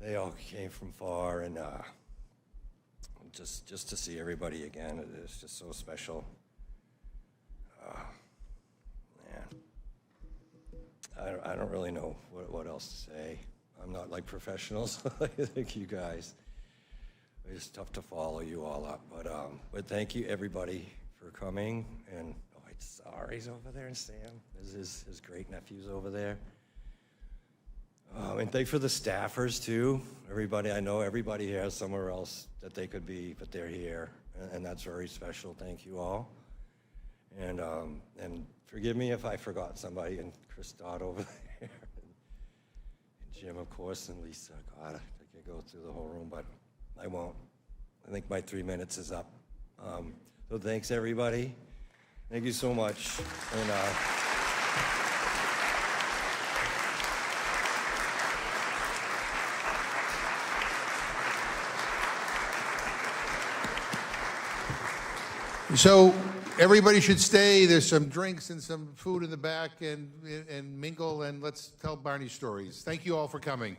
they all came from far, and just to see everybody again, it is just so special. Man, I don't really know what else to say. I'm not like professionals like you guys. It's tough to follow you all up, but thank you everybody for coming. And Ari's over there, and Sam, his great nephew's over there. And thank for the staffers too. Everybody, I know everybody here has somewhere else that they could be, but they're here, and that's very special. Thank you all. And forgive me if I forgot somebody, and Chris Dodd over there, and Jim, of course, and Lisa. God, I could go through the whole room, but I won't. I think my 3 minutes is up. So thanks, everybody. Thank you so much. And So everybody should stay. There's some drinks and some food in the back, and mingle, and let's tell Barney stories. Thank you all for coming.